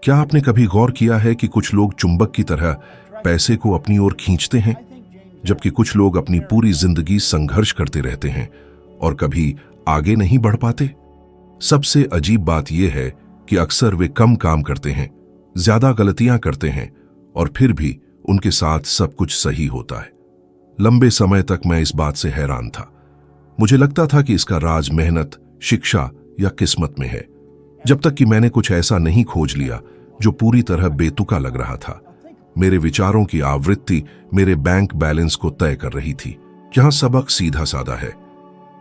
क्या आपने कभी गौर किया है कि कुछ लोग चुंबक की तरह पैसे को अपनी ओर खींचते हैं, जबकि कुछ लोग अपनी पूरी जिंदगी संघर्ष करते रहते हैं और कभी आगे नहीं बढ़ पाते? सबसे अजीब बात यह है कि अक्सर वे कम काम करते हैं, ज्यादा गलतियां करते हैं और फिर भी उनके साथ सब कुछ सही होता है। लंबे समय तक मैं इस बात से हैरान था। मुझे लगता था कि इसका राज मेहनत, शिक्षा या किस्मत में है, जब तक कि मैंने कुछ ऐसा नहीं खोज लिया जो पूरी तरह बेतुका लग रहा था। मेरे विचारों की आवृत्ति मेरे बैंक बैलेंस को तय कर रही थी। यहां सबक सीधा साधा है।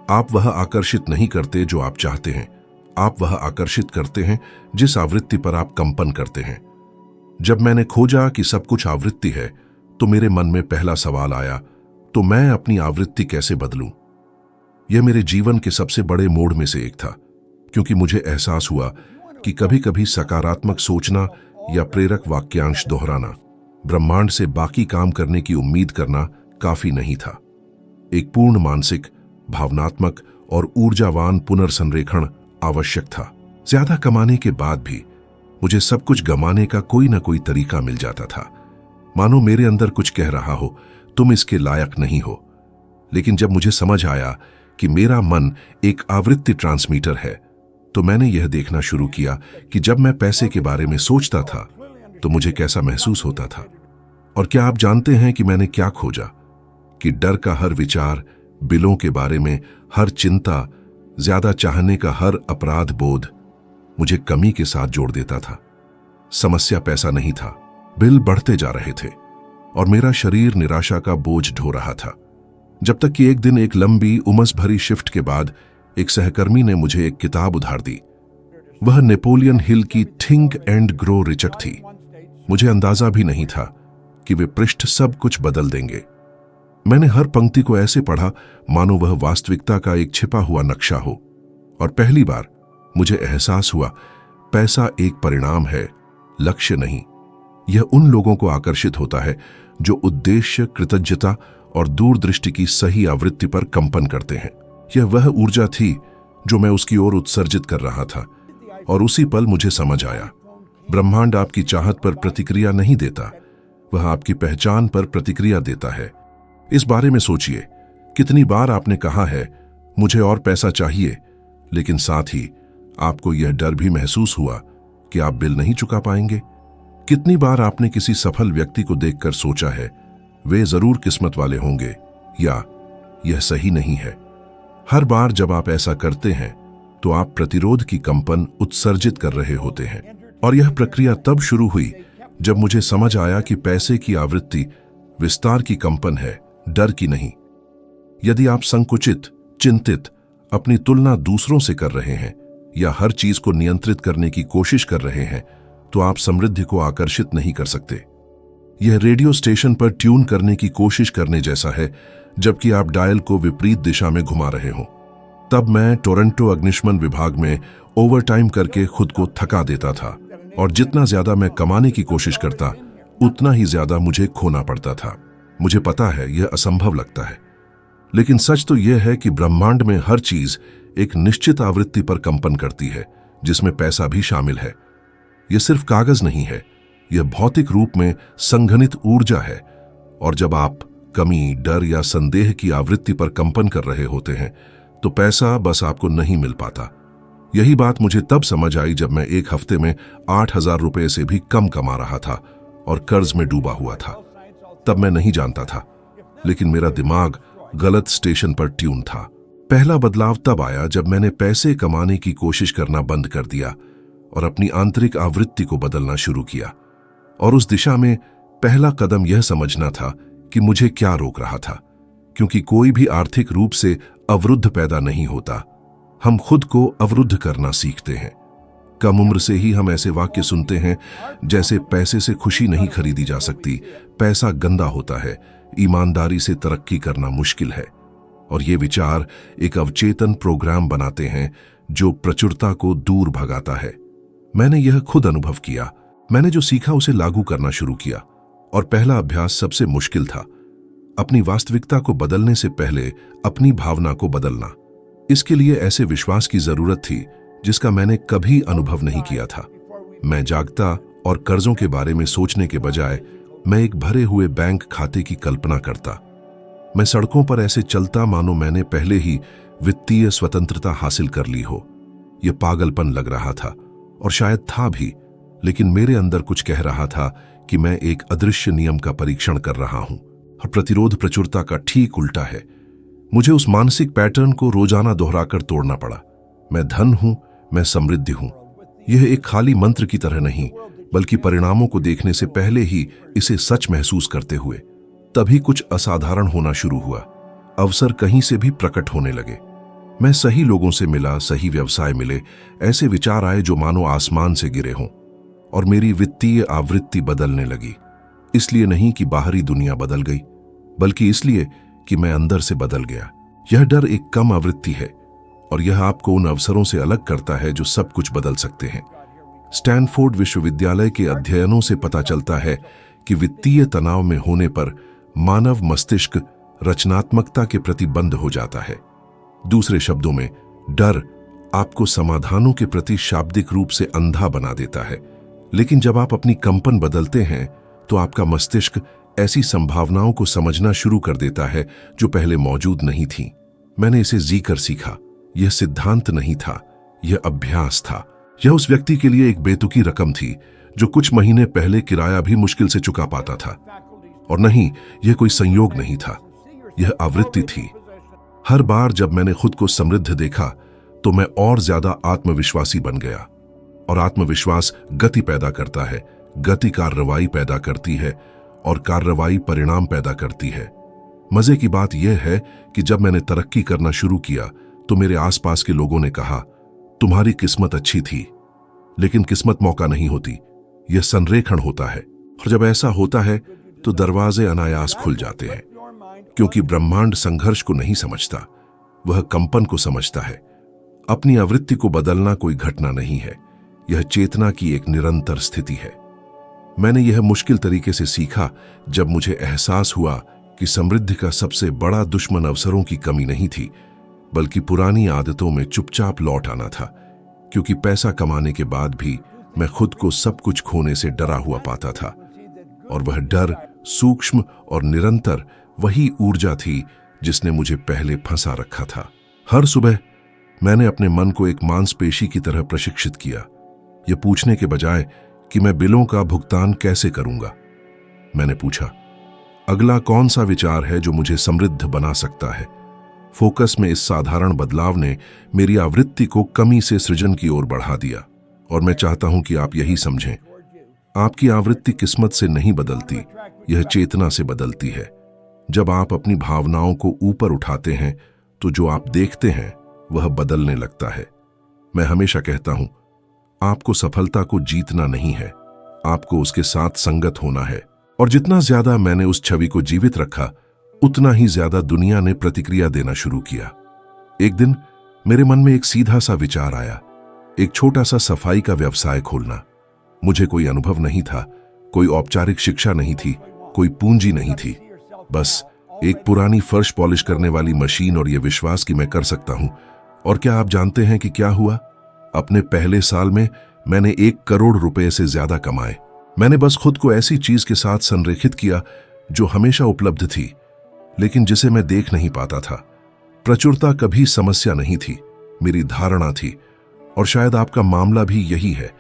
आप वह आकर्षित नहीं करते जो आप चाहते हैं, आप वह आकर्षित करते हैं जिस आवृत्ति पर आप कंपन करते हैं। जब मैंने खोजा कि सब कुछ आवृत्ति है, तो मेरे मन में पहला सवाल आया, तो मैं अपनी आवृत्ति कैसे बदलूं? यह मेरे जीवन के सबसे बड़े मोड़ में से एक था, क्योंकि मुझे एहसास हुआ कि कभी-कभी सकारात्मक सोचना या प्रेरक वाक्यांश दोहराना, ब्रह्मांड से बाकी काम करने की उम्मीद करना काफी नहीं था। एक पूर्ण मानसिक, भावनात्मक और ऊर्जावान पुनर्संरेखण आवश्यक था। ज्यादा कमाने के बाद भी मुझे सब कुछ गंवाने का कोई ना कोई तरीका मिल जाता था, मानो मेरे अंदर कुछ कह रहा हो, तुम इसके लायक नहीं हो। लेकिन जब मुझे समझ आया कि मेरा मन एक आवृत्ति ट्रांसमीटर है, तो मैंने यह देखना शुरू किया कि जब मैं पैसे के बारे में सोचता था तो मुझे कैसा महसूस होता था। और क्या आप जानते हैं कि मैंने क्या खोजा? कि डर का हर विचार, बिलों के बारे में हर चिंता, ज्यादा चाहने का हर अपराध बोध मुझे कमी के साथ जोड़ देता था। समस्या पैसा नहीं था, बिल बढ़ते जा रहे थे और मेरा शरीर निराशा का बोझ ढो रहा था। जब तक कि एक दिन एक लंबी उमस भरी शिफ्ट के बाद एक सहकर्मी ने मुझे एक किताब उधार दी। वह नेपोलियन हिल की थिंक एंड ग्रो रिचक थी। मुझे अंदाजा भी नहीं था कि वे पृष्ठ सब कुछ बदल देंगे। मैंने हर पंक्ति को ऐसे पढ़ा मानो वह वास्तविकता का एक छिपा हुआ नक्शा हो, और पहली बार मुझे एहसास हुआ, पैसा एक परिणाम है, लक्ष्य नहीं। यह उन लोगों को आकर्षित होता है जो उद्देश्य, कृतज्ञता और दूरदृष्टि की सही आवृत्ति पर कंपन करते हैं। यह वह ऊर्जा थी जो मैं उसकी ओर उत्सर्जित कर रहा था, और उसी पल मुझे समझ आया, ब्रह्मांड आपकी चाहत पर प्रतिक्रिया नहीं देता, वह आपकी पहचान पर प्रतिक्रिया देता है। इस बारे में सोचिए, कितनी बार आपने कहा है मुझे और पैसा चाहिए, लेकिन साथ ही आपको यह डर भी महसूस हुआ कि आप बिल नहीं चुका पाएंगे। कितनी बार आपने किसी सफल व्यक्ति को देखकर सोचा है वे जरूर किस्मत वाले होंगे, या यह सही नहीं है। हर बार जब आप ऐसा करते हैं तो आप प्रतिरोध की कंपन उत्सर्जित कर रहे होते हैं। और यह प्रक्रिया तब शुरू हुई जब मुझे समझ आया कि पैसे की आवृत्ति विस्तार की कंपन है, डर की नहीं। यदि आप संकुचित, चिंतित, अपनी तुलना दूसरों से कर रहे हैं या हर चीज को नियंत्रित करने की कोशिश कर रहे हैं, तो आप समृद्धि को आकर्षित नहीं कर सकते। यह रेडियो स्टेशन पर ट्यून करने की कोशिश करने जैसा है, जबकि आप डायल को विपरीत दिशा में घुमा रहे हो। तब मैं टोरंटो अग्निशमन विभाग में ओवरटाइम करके खुद को थका देता था, और जितना ज्यादा मैं कमाने की कोशिश करता, उतना ही ज्यादा मुझे खोना पड़ता था। मुझे पता है यह असंभव लगता है, लेकिन सच तो यह है कि ब्रह्मांड में हर चीज एक निश्चित आवृत्ति पर कंपन करती है, जिसमें पैसा भी शामिल है। यह सिर्फ कागज नहीं है, यह भौतिक रूप में संघनित ऊर्जा है। और जब आप कमी, डर या संदेह की आवृत्ति पर कंपन कर रहे होते हैं, तो पैसा बस आपको नहीं मिल पाता। यही बात मुझे तब समझ आई जब मैं एक हफ्ते में 8,000 रुपए से भी कम कमा रहा था और कर्ज में डूबा हुआ था। तब मैं नहीं जानता था, लेकिन मेरा दिमाग गलत स्टेशन पर ट्यून था। पहला बदलाव तब आया जब मैंने पैसे कमाने की कोशिश करना बंद कर दिया और अपनी आंतरिक आवृत्ति को बदलना शुरू किया। और उस दिशा में पहला कदम यह समझना था कि मुझे क्या रोक रहा था, क्योंकि कोई भी आर्थिक रूप से अवरुद्ध पैदा नहीं होता, हम खुद को अवरुद्ध करना सीखते हैं। कम उम्र से ही हम ऐसे वाक्य सुनते हैं जैसे पैसे से खुशी नहीं खरीदी जा सकती, पैसा गंदा होता है, ईमानदारी से तरक्की करना मुश्किल है। और ये विचार एक अवचेतन प्रोग्राम बनाते हैं जो प्रचुरता को दूर भगाता है। मैंने यह खुद अनुभव किया। मैंने जो सीखा उसे लागू करना शुरू किया, और पहला अभ्यास सबसे मुश्किल था। अपनी वास्तविकता को बदलने से पहले अपनी भावना को बदलना। इसके लिए ऐसे विश्वास की जरूरत थी जिसका मैंने कभी अनुभव नहीं किया था। मैं जागता और कर्जों के बारे में सोचने के बजाय मैं एक भरे हुए बैंक खाते की कल्पना करता। मैं सड़कों पर ऐसे चलता मानो मैंने पहले ही वित्तीय स्वतंत्रता हासिल कर ली हो। यह पागलपन लग रहा था, और शायद था भी, लेकिन मेरे अंदर कुछ कह रहा था कि मैं एक अदृश्य नियम का परीक्षण कर रहा हूं, और प्रतिरोध प्रचुरता का ठीक उल्टा है। मुझे उस मानसिक पैटर्न को रोजाना दोहराकर तोड़ना पड़ा। मैं धन हूं, मैं समृद्धि हूं। यह एक खाली मंत्र की तरह नहीं, बल्कि परिणामों को देखने से पहले ही इसे सच महसूस करते हुए। तभी कुछ असाधारण होना शुरू हुआ। अवसर कहीं से भी प्रकट होने लगे। मैं सही लोगों से मिला, सही व्यवसाय मिले, ऐसे विचार आए जो मानो आसमान से गिरे हों, और मेरी वित्तीय आवृत्ति बदलने लगी। इसलिए नहीं कि बाहरी दुनिया बदल गई, बल्कि इसलिए कि मैं अंदर से बदल गया। यह डर एक कम आवृत्ति है, और यह आपको उन अवसरों से अलग करता है जो सब कुछ बदल सकते हैं। स्टैनफोर्ड विश्वविद्यालय के अध्ययनों से पता चलता है कि वित्तीय तनाव में होने पर मानव मस्तिष्क रचनात्मकता के प्रति बंद हो जाता है। दूसरे शब्दों में, डर आपको समाधानों के प्रति शाब्दिक रूप से अंधा बना देता है, लेकिन जब आप अपनी कंपन बदलते हैं तो आपका मस्तिष्क ऐसी संभावनाओं को समझना शुरू कर देता है जो पहले मौजूद नहीं थी। मैंने इसे जीकर सीखा। यह सिद्धांत नहीं था, यह अभ्यास था। यह उस व्यक्ति के लिए एक बेतुकी रकम थी जो कुछ महीने पहले किराया भी मुश्किल से चुका पाता था। और नहीं, यह कोई संयोग नहीं था, यह आवृत्ति थी। हर बार जब मैंने खुद को समृद्ध देखा तो मैं और ज्यादा आत्मविश्वासी बन गया। और आत्मविश्वास गति पैदा करता है, गति कार्रवाई पैदा करती है, और कार्रवाई परिणाम पैदा करती है। मजे की बात यह है कि जब मैंने तरक्की करना शुरू किया तो मेरे आसपास के लोगों ने कहा, तुम्हारी किस्मत अच्छी थी। लेकिन किस्मत मौका नहीं होती, यह संरेखण होता है। और जब ऐसा होता है तो दरवाजे अनायास खुल जाते हैं, क्योंकि ब्रह्मांड संघर्ष को नहीं समझता, वह कंपन को समझता है। अपनी आवृत्ति को बदलना कोई घटना नहीं है, यह चेतना की एक निरंतर स्थिति है। मैंने यह मुश्किल तरीके से सीखा जब मुझे एहसास हुआ कि समृद्धि का सबसे बड़ा दुश्मन अवसरों की कमी नहीं थी, बल्कि पुरानी आदतों में चुपचाप लौट आना था। क्योंकि पैसा कमाने के बाद भी मैं खुद को सब कुछ खोने से डरा हुआ पाता था, और वह डर, सूक्ष्म और निरंतर, वही ऊर्जा थी जिसने मुझे पहले फंसा रखा था। हर सुबह मैंने अपने मन को एक मांसपेशी की तरह प्रशिक्षित किया, यह पूछने के बजाय कि मैं बिलों का भुगतान कैसे करूंगा। मैंने पूछा, अगला कौन सा विचार है जो मुझे समृद्ध बना सकता है। फोकस में इस साधारण बदलाव ने मेरी आवृत्ति को कमी से सृजन की ओर बढ़ा दिया। और मैं चाहता हूं कि आप यही समझें, आपकी आवृत्ति किस्मत से नहीं बदलती, यह चेतना से बदलती है। जब आप अपनी भावनाओं को ऊपर उठाते हैं तो जो आप देखते हैं वह बदलने लगता है। मैं हमेशा कहता हूं, आपको सफलता को जीतना नहीं है, आपको उसके साथ संगत होना है। और जितना ज्यादा मैंने उस छवि को जीवित रखा, उतना ही ज्यादा दुनिया ने प्रतिक्रिया देना शुरू किया। एक दिन मेरे मन में एक सीधा सा विचार आया, एक छोटा सा सफाई का व्यवसाय खोलना। मुझे कोई अनुभव नहीं था, कोई औपचारिक शिक्षा नहीं थी, कोई पूंजी नहीं थी, बस एक पुरानी फर्श पॉलिश करने वाली मशीन और यह विश्वास कि मैं कर सकता हूं। और क्या आप जानते हैं कि क्या हुआ? अपने पहले साल में मैंने 1 करोड़ रुपए से ज्यादा कमाए। मैंने बस खुद को ऐसी चीज के साथ संरेखित किया जो हमेशा उपलब्ध थी, लेकिन जिसे मैं देख नहीं पाता था। प्रचुरता कभी समस्या नहीं थी, मेरी धारणा थी। और शायद आपका मामला भी यही है,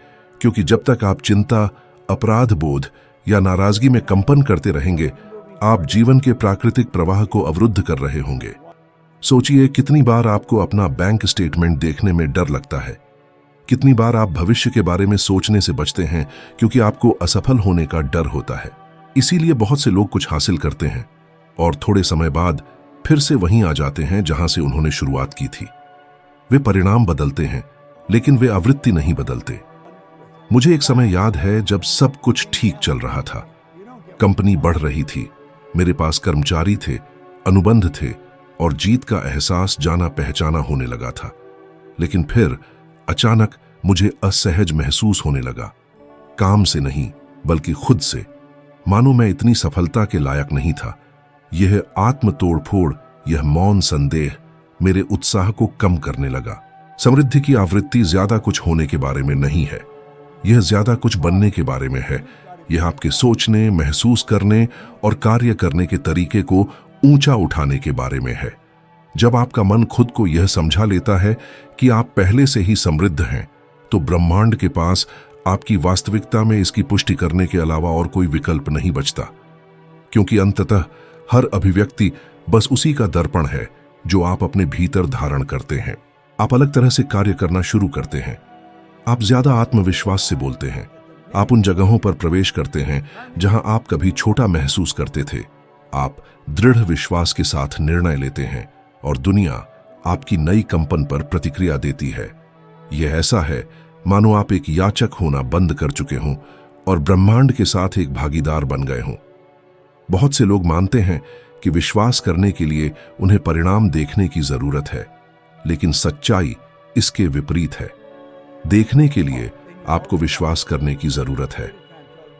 क्योंकि जब तक आप चिंता, अपराध बोध या नाराजगी में कंपन करते रहेंगे, आप जीवन के प्राकृतिक प्रवाह को अवरुद्ध कर रहे होंगे। सोचिए, कितनी बार आपको अपना बैंक स्टेटमेंट देखने में डर लगता है, कितनी बार आप भविष्य के बारे में सोचने से बचते हैं क्योंकि आपको असफल होने का डर होता है। इसीलिए बहुत से लोग कुछ हासिल करते हैं और थोड़े समय बाद फिर से वहीं आ जाते हैं जहां से उन्होंने शुरुआत की थी। वे परिणाम बदलते हैं, लेकिन वे आवृत्ति नहीं बदलते। मुझे एक समय याद है जब सब कुछ ठीक चल रहा था, कंपनी बढ़ रही थी, मेरे पास कर्मचारी थे, अनुबंध थे और जीत का एहसास जाना पहचाना होने लगा था। लेकिन फिर अचानक मुझे असहज महसूस होने लगा, काम से नहीं बल्कि खुद से। मानो मैं इतनी सफलता के लायक नहीं था। यह आत्म तोड़फोड़, यह मौन संदेह मेरे उत्साह को कम करने लगा। समृद्धि की आवृत्ति ज्यादा कुछ होने के बारे में नहीं है, यह ज्यादा कुछ बनने के बारे में है। यह आपके सोचने, महसूस करने और कार्य करने के तरीके को ऊंचा उठाने के बारे में है। जब आपका मन खुद को यह समझा लेता है कि आप पहले से ही समृद्ध हैं, तो ब्रह्मांड के पास आपकी वास्तविकता में इसकी पुष्टि करने के अलावा और कोई विकल्प नहीं बचता। क्योंकि अंततः हर अभिव्यक्ति बस उसी का दर्पण है जो आप अपने भीतर धारण करते हैं। आप अलग तरह से कार्य करना शुरू करते हैं। आप ज्यादा आत्मविश्वास से बोलते हैं। आप उन जगहों पर प्रवेश करते हैं जहां आप कभी छोटा महसूस करते थे। आप दृढ़ विश्वास के साथ निर्णय लेते हैं और दुनिया आपकी नई कंपन पर प्रतिक्रिया देती है। यह ऐसा है मानो आप एक याचक होना बंद कर चुके हों और ब्रह्मांड के साथ एक भागीदार बन गए हों। बहुत से लोग मानते हैं कि विश्वास करने के लिए उन्हें परिणाम देखने की जरूरत है, लेकिन सच्चाई इसके विपरीत है। देखने के लिए आपको विश्वास करने की जरूरत है।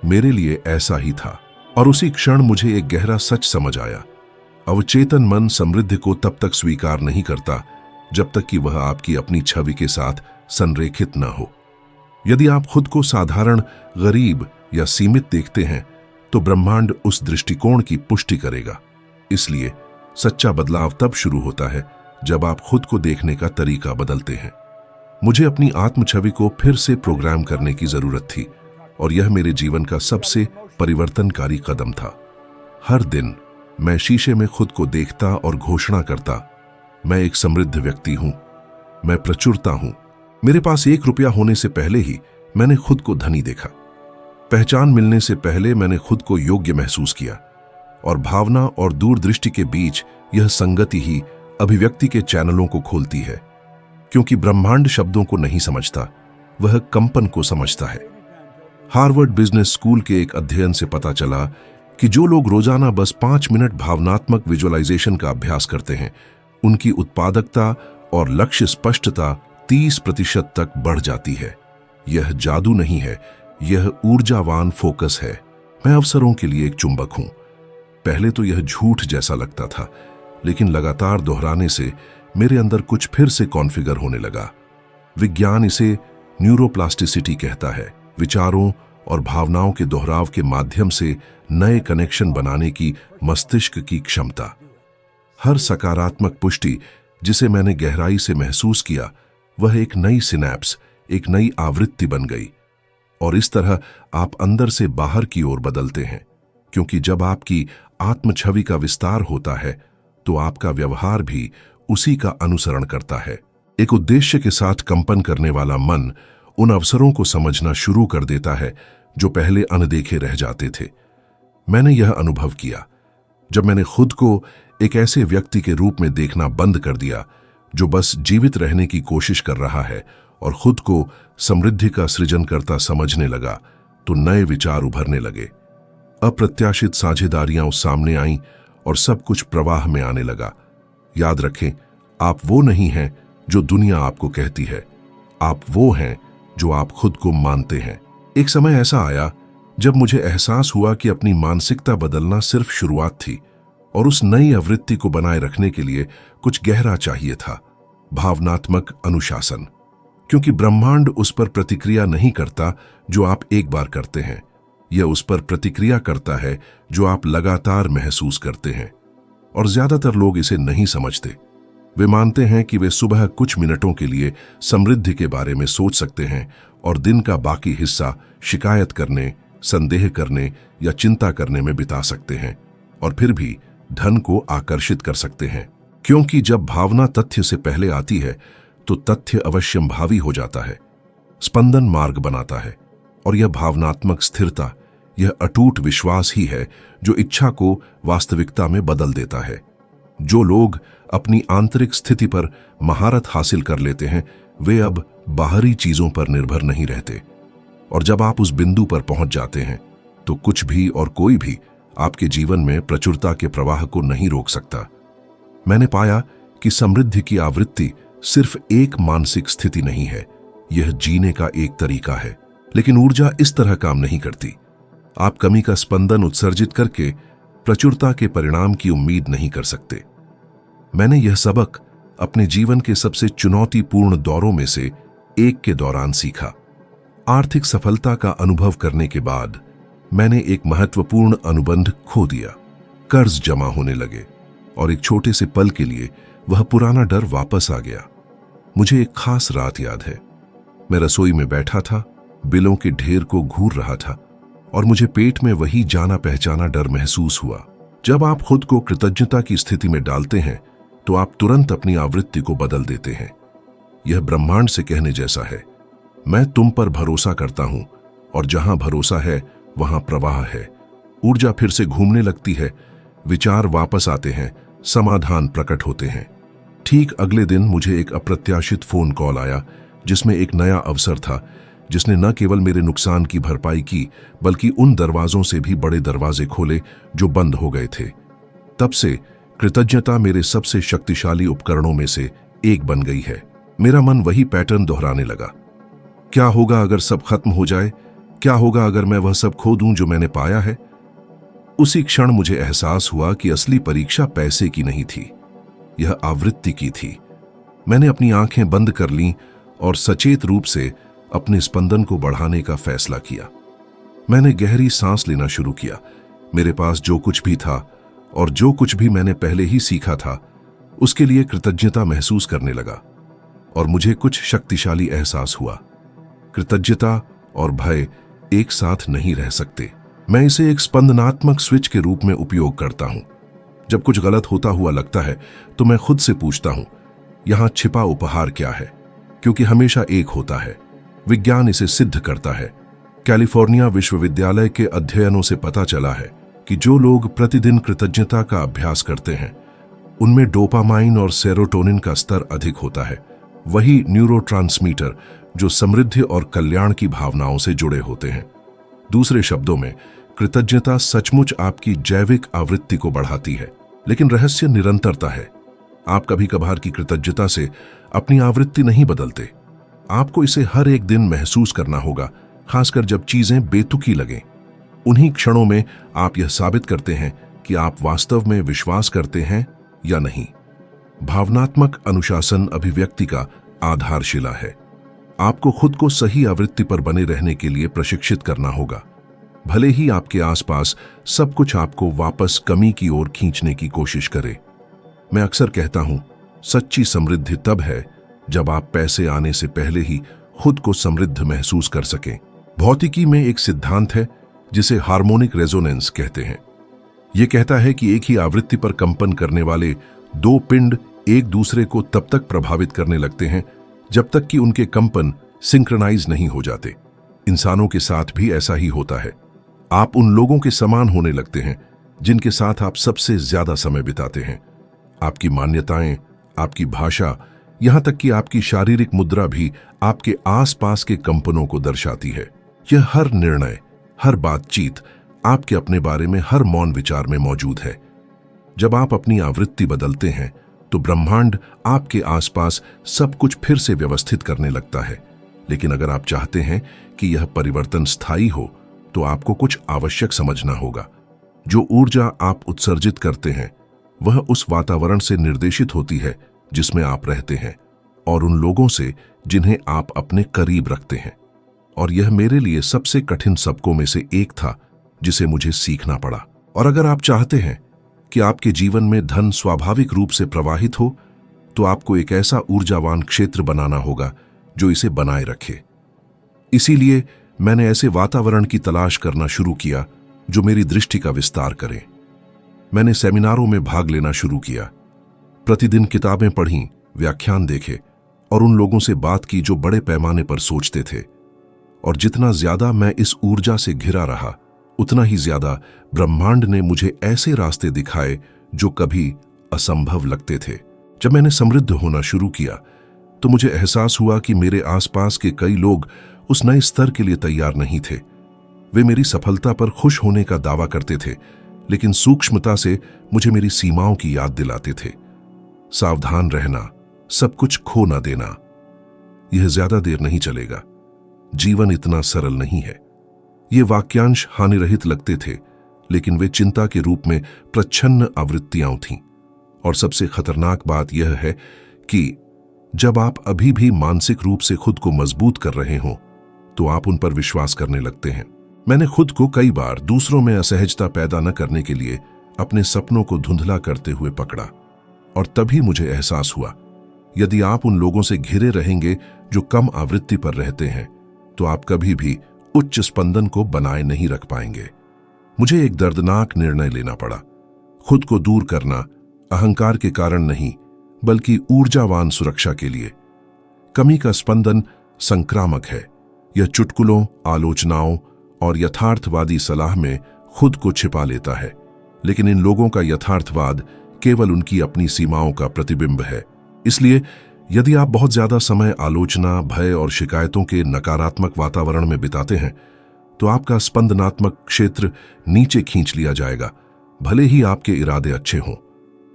मेरे लिए ऐसा ही था और उसी क्षण मुझे एक गहरा सच समझ आया। अवचेतन मन समृद्धि को तब तक स्वीकार नहीं करता जब तक कि वह आपकी अपनी छवि के साथ संरेखित न हो। यदि आप खुद को साधारण, गरीब या सीमित देखते हैं, तो ब्रह्मांड उस दृष्टिकोण की पुष्टि करेगा। इसलिए सच्चा बदलाव तब शुरू होता है जब आप खुद को देखने का तरीका बदलते हैं। मुझे अपनी आत्म छवि को फिर से प्रोग्राम करने की जरूरत थी और यह मेरे जीवन का सबसे परिवर्तनकारी कदम था। हर दिन मैं शीशे में खुद को देखता और घोषणा करता, मैं एक समृद्ध व्यक्ति हूं, मैं प्रचुरता हूं। मेरे पास 1 रुपया होने से पहले ही मैंने खुद को धनी देखा। पहचान मिलने से पहले मैंने खुद को योग्य महसूस किया और भावना और दूरदृष्टि के बीच यह संगति ही अभिव्यक्ति के चैनलों को खोलती है। क्योंकि ब्रह्मांड शब्दों को नहीं समझता, वह कंपन को समझता है। हार्वर्ड बिजनेस स्कूल के एक अध्ययन से पता चला कि जो लोग रोजाना बस 5 मिनट भावनात्मक विजुअलाइजेशन का अभ्यास करते हैं, उनकी उत्पादकता और लक्ष्य स्पष्टता 30% तक बढ़ जाती है। यह जादू नहीं है, यह ऊर्जावान फोकस है। मैं अवसरों के लिए एक चुंबक हूं। पहले तो यह झूठ जैसा लगता था, लेकिन लगातार दोहराने से मेरे अंदर कुछ फिर से कॉन्फ़िगर होने लगा। विज्ञान इसे न्यूरोप्लास्टिसिटी कहता है, विचारों और भावनाओं के दोहराव के माध्यम से नए कनेक्शन बनाने की मस्तिष्क की क्षमता। हर सकारात्मक पुष्टि जिसे मैंने गहराई से महसूस किया, वह एक नई सिनैप्स, एक नई आवृत्ति बन गई। और इस तरह आप अंदर से बाहर की ओर बदलते हैं, क्योंकि जब आपकी आत्म छवि का विस्तार होता है तो आपका व्यवहार भी उसी का अनुसरण करता है। एक उद्देश्य के साथ कंपन करने वाला मन उन अवसरों को समझना शुरू कर देता है जो पहले अनदेखे रह जाते थे। मैंने यह अनुभव किया जब मैंने खुद को एक ऐसे व्यक्ति के रूप में देखना बंद कर दिया जो बस जीवित रहने की कोशिश कर रहा है और खुद को समृद्धि का सृजनकर्ता समझने लगा, तो नए विचार उभरने लगे। अप्रत्याशित साझेदारियां उस सामने आईं और सब कुछ प्रवाह में आने लगा। याद रखें, आप वो नहीं हैं जो दुनिया आपको कहती है, आप वो हैं जो आप खुद को मानते हैं। एक समय ऐसा आया जब मुझे एहसास हुआ कि अपनी मानसिकता बदलना सिर्फ शुरुआत थी और उस नई आवृत्ति को बनाए रखने के लिए कुछ गहरा चाहिए था, भावनात्मक अनुशासन। क्योंकि ब्रह्मांड उस पर प्रतिक्रिया नहीं करता जो आप एक बार करते हैं, यह उस पर प्रतिक्रिया करता है जो आप लगातार महसूस करते हैं। और ज्यादातर लोग इसे नहीं समझते। वे मानते हैं कि वे सुबह कुछ मिनटों के लिए समृद्धि के बारे में सोच सकते हैं और दिन का बाकी हिस्सा शिकायत करने, संदेह करने या चिंता करने में बिता सकते हैं और फिर भी धन को आकर्षित कर सकते हैं। क्योंकि जब भावना तथ्य से पहले आती है तो तथ्य अवश्यंभावी हो जाता है, स्पंदन मार्ग बनाता है। और यह भावनात्मक स्थिरता, यह अटूट विश्वास ही है जो इच्छा को वास्तविकता में बदल देता है। जो लोग अपनी आंतरिक स्थिति पर महारत हासिल कर लेते हैं, वे अब बाहरी चीजों पर निर्भर नहीं रहते। और जब आप उस बिंदु पर पहुंच जाते हैं तो कुछ भी और कोई भी आपके जीवन में प्रचुरता के प्रवाह को नहीं रोक सकता। मैंने पाया कि समृद्धि की आवृत्ति सिर्फ एक मानसिक स्थिति नहीं है, यह जीने का एक तरीका है। लेकिन ऊर्जा इस तरह काम नहीं करती। आप कमी का स्पंदन उत्सर्जित करके प्रचुरता के परिणाम की उम्मीद नहीं कर सकते। मैंने यह सबक अपने जीवन के सबसे चुनौतीपूर्ण दौरों में से एक के दौरान सीखा। आर्थिक सफलता का अनुभव करने के बाद मैंने एक महत्वपूर्ण अनुबंध खो दिया। कर्ज जमा होने लगे और एक छोटे से पल के लिए वह पुराना डर वापस आ गया। मुझे एक खास रात याद है। मैं रसोई में बैठा था, बिलों के ढेर को घूर रहा था और मुझे पेट में वही जाना पहचाना डर महसूस हुआ। जब आप खुद को कृतज्ञता की स्थिति में डालते हैं तो आप तुरंत अपनी आवृत्ति को बदल देते हैं। यह ब्रह्मांड से कहने जैसा है, मैं तुम पर भरोसा करता हूं और जहां भरोसा है वहां प्रवाह है। ऊर्जा फिर से घूमने लगती है, विचार वापस आते हैं, समाधान प्रकट होते हैं। ठीक अगले दिन मुझे एक अप्रत्याशित फोन कॉल आया जिसमें एक नया अवसर था, जिसने न केवल मेरे नुकसान की भरपाई की बल्कि उन दरवाजों से भी बड़े दरवाजे खोले जो बंद हो गए थे। तब से कृतज्ञता मेरे सबसे शक्तिशाली उपकरणों में से एक बन गई है। मेरा मन वही पैटर्न दोहराने लगा। क्या होगा अगर सब खत्म हो जाए? क्या होगा अगर मैं वह सब खो दूं जो मैंने पाया है? उसी क्षण मुझे एहसास हुआ कि असली परीक्षा पैसे की नहीं थी, यह आवृत्ति की थी। मैंने अपनी आंखें बंद कर लीं और सचेत रूप से अपने स्पंदन को बढ़ाने का फैसला किया। मैंने गहरी सांस लेना शुरू किया। मेरे पास जो कुछ भी था और जो कुछ भी मैंने पहले ही सीखा था उसके लिए कृतज्ञता महसूस करने लगा और मुझे कुछ शक्तिशाली एहसास हुआ। कृतज्ञता और भय एक साथ नहीं रह सकते। मैं इसे एक स्पंदनात्मक स्विच के रूप में उपयोग करता हूं। जब कुछ गलत होता हुआ लगता है तो मैं खुद से पूछता हूं, यहां छिपा उपहार क्या है? क्योंकि हमेशा एक होता है। विज्ञान इसे सिद्ध करता है। कैलिफोर्निया विश्वविद्यालय के अध्ययनों से पता चला है कि जो लोग प्रतिदिन कृतज्ञता का अभ्यास करते हैं उनमें डोपामाइन और सेरोटोनिन का स्तर अधिक होता है, वही न्यूरोट्रांसमीटर जो समृद्धि और कल्याण की भावनाओं से जुड़े होते हैं। दूसरे शब्दों में, कृतज्ञता सचमुच आपकी जैविक आवृत्ति को बढ़ाती है, लेकिन रहस्य निरंतरता है। आप कभी कभार की कृतज्ञता से अपनी आवृत्ति नहीं बदलते। आपको इसे हर एक दिन महसूस करना होगा, खासकर जब चीजें बेतुकी लगें। उन्हीं क्षणों में आप यह साबित करते हैं कि आप वास्तव में विश्वास करते हैं या नहीं। भावनात्मक अनुशासन अभिव्यक्ति का आधारशिला है। आपको खुद को सही आवृत्ति पर बने रहने के लिए प्रशिक्षित करना होगा, भले ही आपके आसपास सब कुछ आपको वापस कमी की ओर खींचने की कोशिश करे। मैं अक्सर कहता हूं, सच्ची समृद्धि तब है जब आप पैसे आने से पहले ही खुद को समृद्ध महसूस कर सकें। भौतिकी में एक सिद्धांत है जिसे हार्मोनिक रेजोनेंस कहते हैं। यह कहता है कि एक ही आवृत्ति पर कंपन करने वाले दो पिंड एक दूसरे को तब तक प्रभावित करने लगते हैं जब तक कि उनके कंपन सिंक्रोनाइज नहीं हो जाते। इंसानों के साथ भी ऐसा ही होता है। आप उन लोगों के समान होने लगते हैं जिनके साथ आप सबसे ज्यादा समय बिताते हैं। आपकी मान्यताएं, आपकी भाषा, यहां तक कि आपकी शारीरिक मुद्रा भी आपके आसपास के कंपनों को दर्शाती है। यह हर निर्णय, हर बातचीत आपके अपने बारे में हर मौन विचार में मौजूद है। जब आप अपनी आवृत्ति बदलते हैं तो ब्रह्मांड आपके आसपास सब कुछ फिर से व्यवस्थित करने लगता है। लेकिन अगर आप चाहते हैं कि यह परिवर्तन स्थायी हो तो आपको कुछ आवश्यक समझना होगा। जो ऊर्जा आप उत्सर्जित करते हैं वह उस वातावरण से निर्देशित होती है जिसमें आप रहते हैं और उन लोगों से जिन्हें आप अपने करीब रखते हैं। और यह मेरे लिए सबसे कठिन सबकों में से एक था जिसे मुझे सीखना पड़ा। और अगर आप चाहते हैं कि आपके जीवन में धन स्वाभाविक रूप से प्रवाहित हो तो आपको एक ऐसा ऊर्जावान क्षेत्र बनाना होगा जो इसे बनाए रखे। इसीलिए मैंने ऐसे वातावरण की तलाश करना शुरू किया जो मेरी दृष्टि का विस्तार करे। मैंने सेमिनारों में भाग लेना शुरू किया, प्रतिदिन किताबें पढ़ीं, व्याख्यान देखे और उन लोगों से बात की जो बड़े पैमाने पर सोचते थे। और जितना ज्यादा मैं इस ऊर्जा से घिरा रहा उतना ही ज्यादा ब्रह्मांड ने मुझे ऐसे रास्ते दिखाए जो कभी असंभव लगते थे। जब मैंने समृद्ध होना शुरू किया तो मुझे एहसास हुआ कि मेरे आसपास के कई लोग उस नए स्तर के लिए तैयार नहीं थे। वे मेरी सफलता पर खुश होने का दावा करते थे, लेकिन सूक्ष्मता से मुझे मेरी सीमाओं की याद दिलाते थे। सावधान रहना, सब कुछ खो न देना, यह ज्यादा देर नहीं चलेगा, जीवन इतना सरल नहीं है। ये वाक्यांश हानिरहित लगते थे, लेकिन वे चिंता के रूप में प्रच्छन्न आवृत्तियां थीं। और सबसे खतरनाक बात यह है कि जब आप अभी भी मानसिक रूप से खुद को मजबूत कर रहे हों तो आप उन पर विश्वास करने लगते हैं। मैंने खुद को कई बार दूसरों में असहजता पैदा न करने के लिए अपने सपनों को धुंधला करते हुए पकड़ा, और तभी मुझे एहसास हुआ, यदि आप उन लोगों से घिरे रहेंगे जो कम आवृत्ति पर रहते हैं, तो आप कभी भी उच्च स्पंदन को बनाए नहीं रख पाएंगे। मुझे एक दर्दनाक निर्णय लेना पड़ा। खुद को दूर करना अहंकार के कारण नहीं, बल्कि ऊर्जावान सुरक्षा के लिए। कमी का स्पंदन संक्रामक है। यह चुटकुलों, आलोचनाओं और यथार्थवादी सलाह में खुद को छिपा लेता है, लेकिन इन लोगों का यथार्थवाद केवल उनकी अपनी सीमाओं का प्रतिबिंब है। इसलिए यदि आप बहुत ज्यादा समय आलोचना, भय और शिकायतों के नकारात्मक वातावरण में बिताते हैं, तो आपका स्पंदनात्मक क्षेत्र नीचे खींच लिया जाएगा, भले ही आपके इरादे अच्छे हों।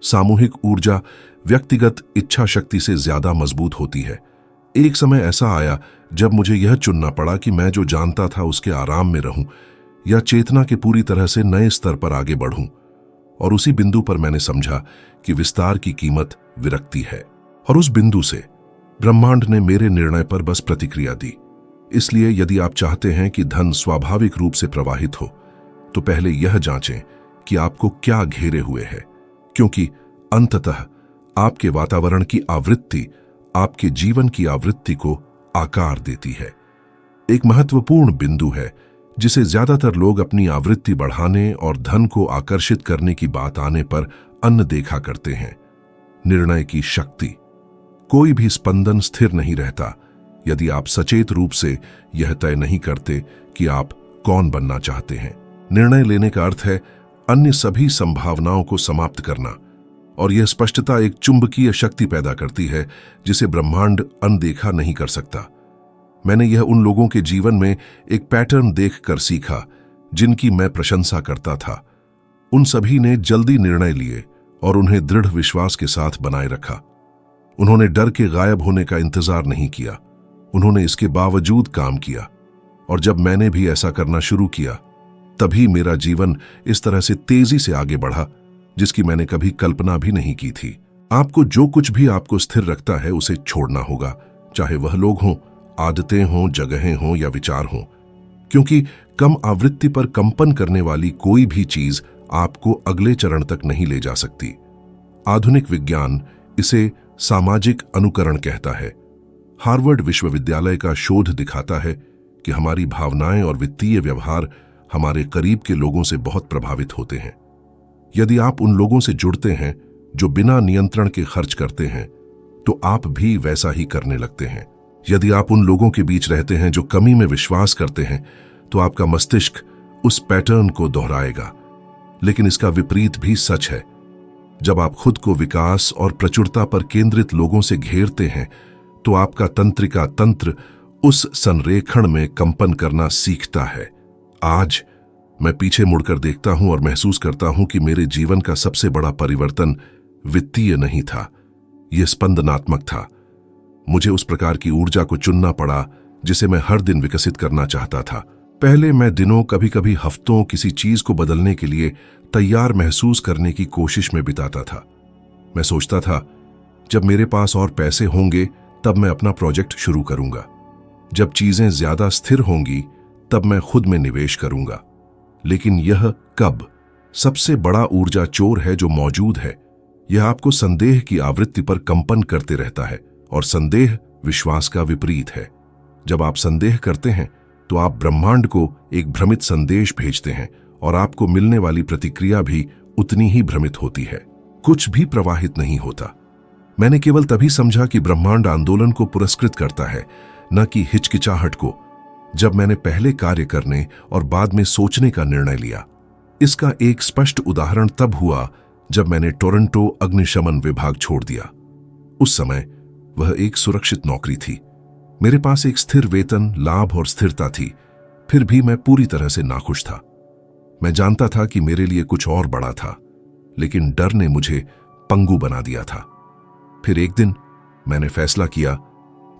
सामूहिक ऊर्जा व्यक्तिगत इच्छा शक्ति से ज्यादा मजबूत होती है। एक समय ऐसा आया जब मुझे यह चुनना पड़ा कि मैं जो जानता था उसके आराम में रहूं, या चेतना के पूरी तरह से नए स्तर पर आगे बढ़ूं। और उसी बिंदु पर मैंने समझा कि विस्तार की कीमत विरक्ति है। और उस बिंदु से ब्रह्मांड ने मेरे निर्णय पर बस प्रतिक्रिया दी। इसलिए यदि आप चाहते हैं कि धन स्वाभाविक रूप से प्रवाहित हो, तो पहले यह जांचें कि आपको क्या घेरे हुए है, क्योंकि अंततः आपके वातावरण की आवृत्ति आपके जीवन की आवृत्ति को आकार देती है। एक महत्वपूर्ण बिंदु है जिसे ज्यादातर लोग अपनी आवृत्ति बढ़ाने और धन को आकर्षित करने की बात आने पर अनदेखा करते हैं। निर्णय की शक्ति। कोई भी स्पंदन स्थिर नहीं रहता यदि आप सचेत रूप से यह तय नहीं करते कि आप कौन बनना चाहते हैं। निर्णय लेने का अर्थ है अन्य सभी संभावनाओं को समाप्त करना, और यह स्पष्टता एक चुंबकीय शक्ति पैदा करती है जिसे ब्रह्मांड अनदेखा नहीं कर सकता। मैंने यह उन लोगों के जीवन में एक पैटर्न देखकर सीखा जिनकी मैं प्रशंसा करता था। उन सभी ने जल्दी निर्णय लिए और उन्हें दृढ़ विश्वास के साथ बनाए रखा। उन्होंने डर के गायब होने का इंतजार नहीं किया, उन्होंने इसके बावजूद काम किया। और जब मैंने भी ऐसा करना शुरू किया, तभी मेरा जीवन इस तरह से तेजी से आगे बढ़ा जिसकी मैंने कभी कल्पना भी नहीं की थी। आपको जो कुछ भी आपको स्थिर रखता है उसे छोड़ना होगा, चाहे वह लोग हों, आदतें हों, जगहें हों या विचार हों, क्योंकि कम आवृत्ति पर कंपन करने वाली कोई भी चीज आपको अगले चरण तक नहीं ले जा सकती। आधुनिक विज्ञान इसे सामाजिक अनुकरण कहता है। हार्वर्ड विश्वविद्यालय का शोध दिखाता है कि हमारी भावनाएं और वित्तीय व्यवहार हमारे करीब के लोगों से बहुत प्रभावित होते हैं। यदि आप उन लोगों से जुड़ते हैं जो बिना नियंत्रण के खर्च करते हैं, तो आप भी वैसा ही करने लगते हैं। यदि आप उन लोगों के बीच रहते हैं जो कमी में विश्वास करते हैं, तो आपका मस्तिष्क उस पैटर्न को दोहराएगा। लेकिन इसका विपरीत भी सच है। जब आप खुद को विकास और प्रचुरता पर केंद्रित लोगों से घेरते हैं, तो आपका तंत्रिका तंत्र उस संरेखण में कंपन करना सीखता है। आज मैं पीछे मुड़कर देखता हूं और महसूस करता हूं कि मेरे जीवन का सबसे बड़ा परिवर्तन वित्तीय नहीं था, यह स्पंदनात्मक था। मुझे उस प्रकार की ऊर्जा को चुनना पड़ा जिसे मैं हर दिन विकसित करना चाहता था। पहले मैं दिनों, कभी कभी हफ्तों किसी चीज को बदलने के लिए तैयार महसूस करने की कोशिश में बिताता था। मैं सोचता था, जब मेरे पास और पैसे होंगे तब मैं अपना प्रोजेक्ट शुरू करूंगा, जब चीजें ज्यादा स्थिर होंगी तब मैं खुद में निवेश करूंगा। लेकिन यह कब सबसे बड़ा ऊर्जा चोर है जो मौजूद है। यह आपको संदेह की आवृत्ति पर कंपन करते रहता है, और संदेह विश्वास का विपरीत है। जब आप संदेह करते हैं तो आप ब्रह्मांड को एक भ्रमित संदेश भेजते हैं, और आपको मिलने वाली प्रतिक्रिया भी उतनी ही भ्रमित होती है। कुछ भी प्रवाहित नहीं होता। मैंने केवल तभी समझा कि ब्रह्मांड आंदोलन को पुरस्कृत करता है, न कि हिचकिचाहट को, जब मैंने पहले कार्य करने और बाद में सोचने का निर्णय लिया। इसका एक स्पष्ट उदाहरण तब हुआ जब मैंने टोरंटो अग्निशमन विभाग छोड़ दिया। उस समय वह एक सुरक्षित नौकरी थी। मेरे पास एक स्थिर वेतन, लाभ और स्थिरता थी। फिर भी मैं पूरी तरह से नाखुश था। मैं जानता था कि मेरे लिए कुछ और बड़ा था, लेकिन डर ने मुझे पंगु बना दिया था। फिर एक दिन मैंने फैसला किया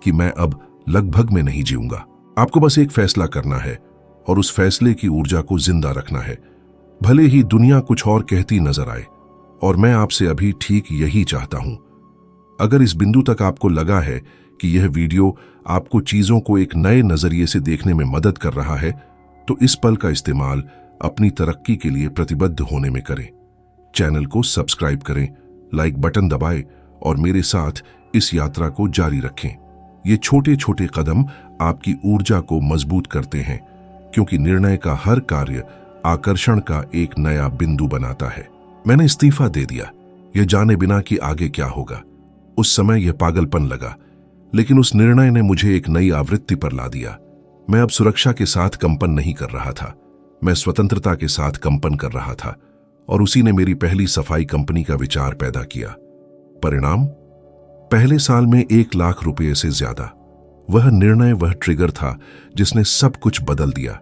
कि मैं अब लगभग में नहीं जीऊंगा। आपको बस एक फैसला करना है, और उस फैसले की ऊर्जा को जिंदा रखना है, भले ही दुनिया कुछ और कहती नजर आए। और मैं आपसे अभी ठीक यही चाहता हूं। अगर इस बिंदु तक आपको लगा है कि यह वीडियो आपको चीजों को एक नए नजरिए से देखने में मदद कर रहा है, तो इस पल का इस्तेमाल अपनी तरक्की के लिए प्रतिबद्ध होने में करें। चैनल को सब्सक्राइब करें, लाइक बटन दबाएं और मेरे साथ इस यात्रा को जारी रखें। ये छोटे छोटे कदम आपकी ऊर्जा को मजबूत करते हैं, क्योंकि निर्णय का हर कार्य आकर्षण का एक नया बिंदु बनाता है। मैंने इस्तीफा दे दिया, यह जाने बिना कि आगे क्या होगा। उस समय यह पागलपन लगा, लेकिन उस निर्णय ने मुझे एक नई आवृत्ति पर ला दिया। मैं अब सुरक्षा के साथ कंपन नहीं कर रहा था, मैं स्वतंत्रता के साथ कंपन कर रहा था, और उसी ने मेरी पहली सफाई कंपनी का विचार पैदा किया। परिणाम, पहले साल में 1 लाख रुपये से ज्यादा। वह निर्णय, वह ट्रिगर था जिसने सब कुछ बदल दिया।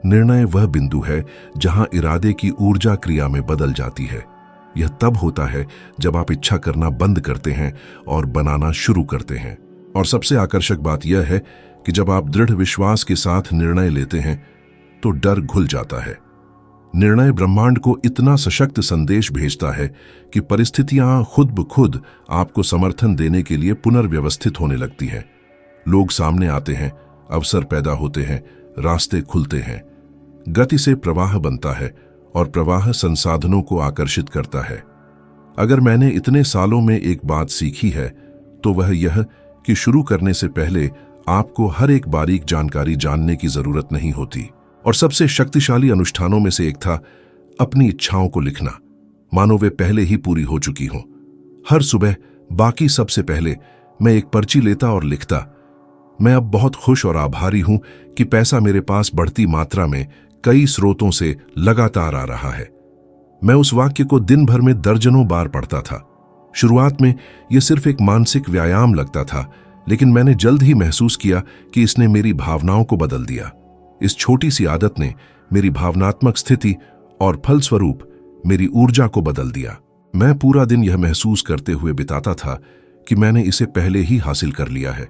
निर्णय वह बिंदु है जहां इरादे की ऊर्जा क्रिया में बदल जाती है। यह तब होता है जब आप इच्छा करना बंद करते हैं और बनाना शुरू करते हैं। और सबसे आकर्षक बात यह है कि जब आप दृढ़ विश्वास के साथ निर्णय लेते हैं तो डर घुल जाता है। निर्णय ब्रह्मांड को इतना सशक्त संदेश भेजता है कि परिस्थितियां खुद ब खुद आपको समर्थन देने के लिए पुनर्व्यवस्थित होने लगती हैं। लोग सामने आते हैं, अवसर पैदा होते हैं, रास्ते खुलते हैं। गति से प्रवाह बनता है और प्रवाह संसाधनों को आकर्षित करता है। अगर मैंने इतने सालों में एक बात सीखी है तो वह यह कि शुरू करने से पहले आपको हर एक बारीक जानकारी जानने की जरूरत नहीं होती। और सबसे शक्तिशाली अनुष्ठानों में से एक था अपनी इच्छाओं को लिखना, मानो वे पहले ही पूरी हो चुकी हों। हर सुबह बाकी सबसे पहले मैं एक पर्ची लेता और लिखता, मैं अब बहुत खुश और आभारी हूं कि पैसा मेरे पास बढ़ती मात्रा में कई स्रोतों से लगातार आ रहा है। मैं उस वाक्य को दिन भर में दर्जनों बार पढ़ता था। शुरुआत में यह सिर्फ एक मानसिक व्यायाम लगता था, लेकिन मैंने जल्द ही महसूस किया कि इसने मेरी भावनाओं को बदल दिया। इस छोटी सी आदत ने मेरी भावनात्मक स्थिति और फलस्वरूप मेरी ऊर्जा को बदल दिया। मैं पूरा दिन यह महसूस करते हुए बिताता था कि मैंने इसे पहले ही हासिल कर लिया है,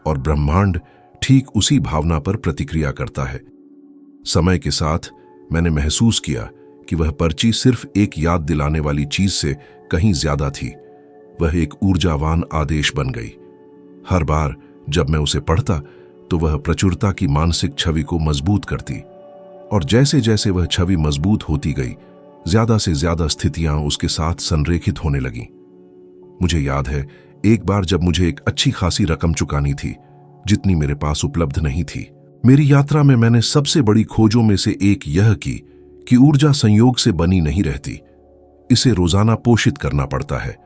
और ब्रह्मांड ठीक उसी भावना पर प्रतिक्रिया करता है। समय के साथ मैंने महसूस किया कि वह पर्ची सिर्फ एक याद दिलाने वाली चीज से कहीं ज्यादा थी। वह एक ऊर्जावान आदेश बन गई। हर बार जब मैं उसे पढ़ता तो वह प्रचुरता की मानसिक छवि को मजबूत करती, और जैसे जैसे वह छवि मजबूत होती गई, ज्यादा से ज्यादा स्थितियां उसके साथ संरेखित होने लगीं। मुझे याद है एक बार जब मुझे एक अच्छी खासी रकम चुकानी थी, जितनी मेरे पास उपलब्ध नहीं थी। मेरी यात्रा में मैंने सबसे बड़ी खोजों में से एक यह की कि ऊर्जा संयोग से बनी नहीं रहती, इसे रोजाना पोषित करना पड़ता है।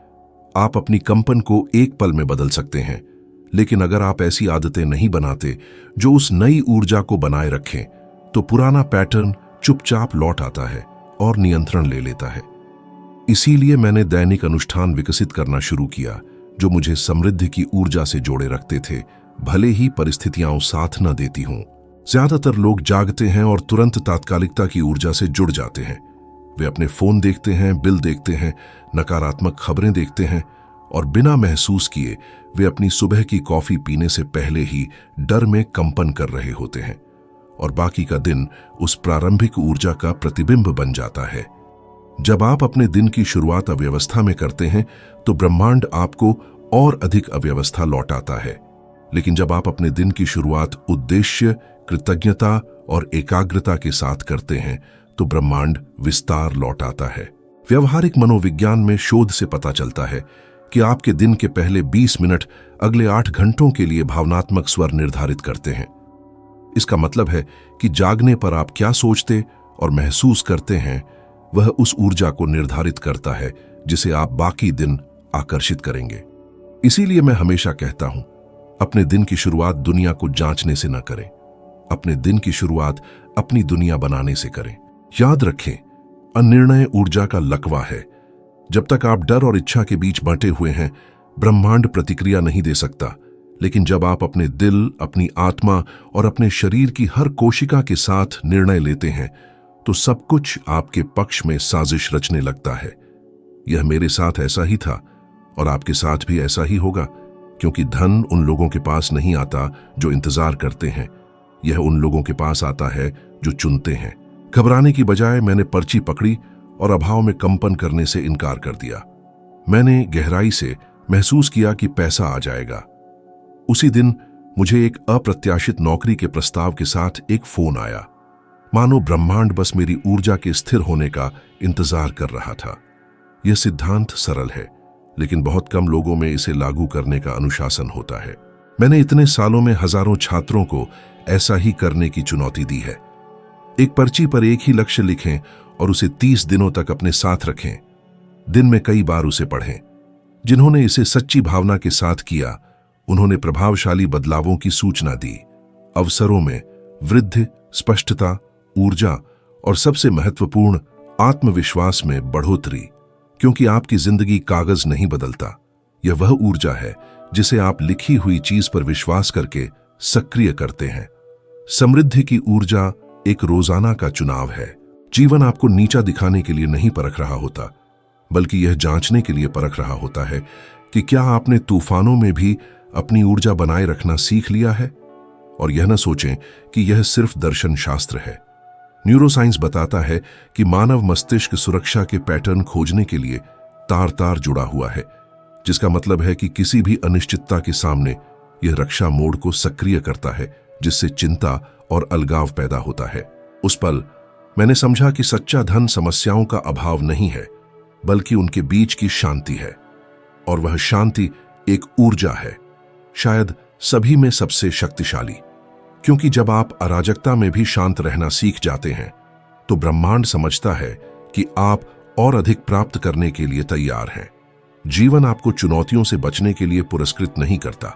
आप अपनी कंपन को एक पल में बदल सकते हैं, लेकिन अगर आप ऐसी आदतें नहीं बनाते जो उस नई ऊर्जा को बनाए रखें, तो पुराना पैटर्न चुपचाप लौट आता है और नियंत्रण ले लेता है। इसीलिए मैंने दैनिक अनुष्ठान विकसित करना शुरू किया जो मुझे समृद्धि की ऊर्जा से जोड़े रखते थे, भले ही परिस्थितियां साथ न देती हों। ज्यादातर लोग जागते हैं और तुरंत तात्कालिकता की ऊर्जा से जुड़ जाते हैं। वे अपने फोन देखते हैं, बिल देखते हैं, नकारात्मक खबरें देखते हैं, और बिना महसूस किए वे अपनी सुबह की कॉफी पीने से पहले ही डर में कंपन कर रहे होते हैं, और बाकी का दिन उस प्रारंभिक ऊर्जा का प्रतिबिंब बन जाता है। जब आप अपने दिन की शुरुआत अव्यवस्था में करते हैं तो ब्रह्मांड आपको और अधिक अव्यवस्था लौटाता है, लेकिन जब आप अपने दिन की शुरुआत उद्देश्य, कृतज्ञता और एकाग्रता के साथ करते हैं तो ब्रह्मांड विस्तार लौटाता है। व्यवहारिक मनोविज्ञान में शोध से पता चलता है कि आपके दिन के पहले 20 मिनट अगले 8 घंटों के लिए भावनात्मक स्वर निर्धारित करते हैं। इसका मतलब है कि जागने पर आप क्या सोचते और महसूस करते हैं, वह उस ऊर्जा को निर्धारित करता है जिसे आप बाकी दिन आकर्षित करेंगे। इसीलिए मैं हमेशा कहता हूं, अपने दिन की शुरुआत दुनिया को जांचने से न करें, अपने दिन की शुरुआत अपनी दुनिया बनाने से करें। याद रखें, अनिर्णय ऊर्जा का लकवा है। जब तक आप डर और इच्छा के बीच बंटे हुए हैं, ब्रह्मांड प्रतिक्रिया नहीं दे सकता। लेकिन जब आप अपने दिल, अपनी आत्मा और अपने शरीर की हर कोशिका के साथ निर्णय लेते हैं, तो सब कुछ आपके पक्ष में साजिश रचने लगता है। यह मेरे साथ ऐसा ही था और आपके साथ भी ऐसा ही होगा, क्योंकि धन उन लोगों के पास नहीं आता जो इंतजार करते हैं, यह उन लोगों के पास आता है जो चुनते हैं। घबराने की बजाय मैंने पर्ची पकड़ी और अभाव में कंपन करने से इनकार कर दिया। मैंने गहराई से महसूस किया कि पैसा आ जाएगा। उसी दिन मुझे एक अप्रत्याशित नौकरी के प्रस्ताव के साथ एक फोन आया। मानो ब्रह्मांड बस मेरी ऊर्जा के स्थिर होने का इंतजार कर रहा था। यह सिद्धांत सरल है, लेकिन बहुत कम लोगों में इसे लागू करने का अनुशासन होता है। मैंने इतने सालों में हजारों छात्रों को ऐसा ही करने की चुनौती दी है। एक पर्ची पर एक ही लक्ष्य लिखें और उसे 30 दिनों तक अपने साथ रखें। दिन में कई बार उसे पढ़ें। जिन्होंने इसे सच्ची भावना के साथ किया, उन्होंने प्रभावशाली बदलावों की सूचना दी, अवसरों में वृद्धि, स्पष्टता, ऊर्जा और सबसे महत्वपूर्ण आत्मविश्वास में बढ़ोतरी। क्योंकि आपकी जिंदगी कागज नहीं बदलता, यह वह ऊर्जा है जिसे आप लिखी हुई चीज पर विश्वास करके सक्रिय करते हैं। समृद्धि की ऊर्जा एक रोजाना का चुनाव है। जीवन आपको नीचा दिखाने के लिए नहीं परख रहा होता, बल्कि यह जांचने के लिए परख रहा होता है कि क्या आपने तूफानों में भी अपनी ऊर्जा बनाए रखना सीख लिया है। और यह न सोचें कि यह सिर्फ दर्शन शास्त्र है। न्यूरोसाइंस बताता है कि मानव मस्तिष्क सुरक्षा के पैटर्न खोजने के लिए तार तार जुड़ा हुआ है, जिसका मतलब है कि किसी भी अनिश्चितता के सामने यह रक्षा मोड को सक्रिय करता है, जिससे चिंता और अलगाव पैदा होता है। उस पल मैंने समझा कि सच्चा धन समस्याओं का अभाव नहीं है, बल्कि उनके बीच की शांति है। और वह शांति एक ऊर्जा है, शायद सभी में सबसे शक्तिशाली। क्योंकि जब आप अराजकता में भी शांत रहना सीख जाते हैं, तो ब्रह्मांड समझता है कि आप और अधिक प्राप्त करने के लिए तैयार हैं। जीवन आपको चुनौतियों से बचने के लिए पुरस्कृत नहीं करता,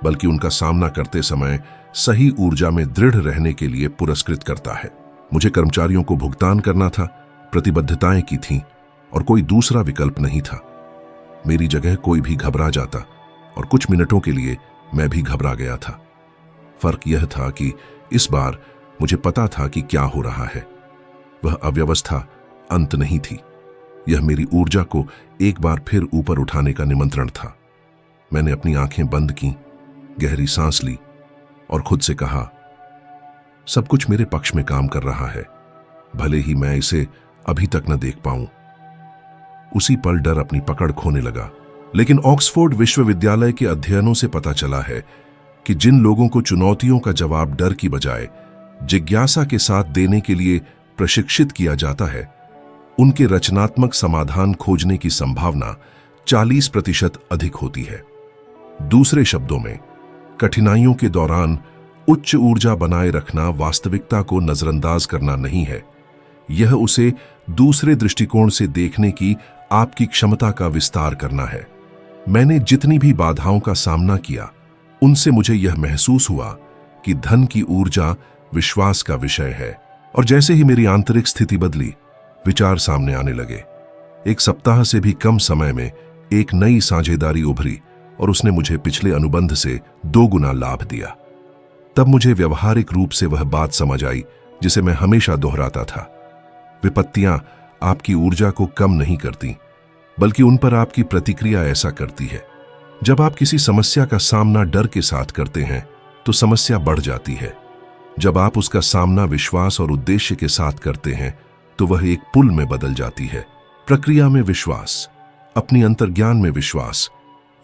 बल्कि उनका सामना करते समय सही ऊर्जा में दृढ़ रहने के लिए पुरस्कृत करता है। मुझे कर्मचारियों को भुगतान करना था, प्रतिबद्धताएं की थीं और कोई दूसरा विकल्प नहीं था। मेरी जगह कोई भी घबरा जाता और कुछ मिनटों के लिए मैं भी घबरा गया था। फर्क यह था कि इस बार मुझे पता था कि क्या हो रहा है। वह अव्यवस्था अंत नहीं थी, यह मेरी ऊर्जा को एक बार फिर ऊपर उठाने का निमंत्रण था। मैंने अपनी आंखें बंद की, गहरी सांस ली और खुद से कहा, सब कुछ मेरे पक्ष में काम कर रहा है, भले ही मैं इसे अभी तक न देख पाऊं। उसी पल डर अपनी पकड़ खोने लगा। लेकिन ऑक्सफोर्ड विश्वविद्यालय के अध्ययनों से पता चला है कि जिन लोगों को चुनौतियों का जवाब डर की बजाय जिज्ञासा के साथ देने के लिए प्रशिक्षित किया जाता है, उनके रचनात्मक समाधान खोजने की संभावना 40% अधिक होती है। दूसरे शब्दों में, कठिनाइयों के दौरान उच्च ऊर्जा बनाए रखना वास्तविकता को नजरअंदाज करना नहीं है, यह उसे दूसरे दृष्टिकोण से देखने की आपकी क्षमता का विस्तार करना है। मैंने जितनी भी बाधाओं का सामना किया, उनसे मुझे यह महसूस हुआ कि धन की ऊर्जा विश्वास का विषय है। और जैसे ही मेरी आंतरिक स्थिति बदली, विचार सामने आने लगे। एक सप्ताह से भी कम समय में एक नई साझेदारी उभरी और उसने मुझे पिछले अनुबंध से 2 गुना लाभ दिया। तब मुझे व्यवहारिक रूप से वह बात समझ आई जिसे मैं हमेशा दोहराता था। विपत्तियां आपकी ऊर्जा को कम नहीं करती, बल्कि उन पर आपकी प्रतिक्रिया ऐसा करती है। जब आप किसी समस्या का सामना डर के साथ करते हैं, तो समस्या बढ़ जाती है। जब आप उसका सामना विश्वास और उद्देश्य के साथ करते हैं, तो वह एक पुल में बदल जाती है। प्रक्रिया में विश्वास, अपनी अंतर्ज्ञान में विश्वास,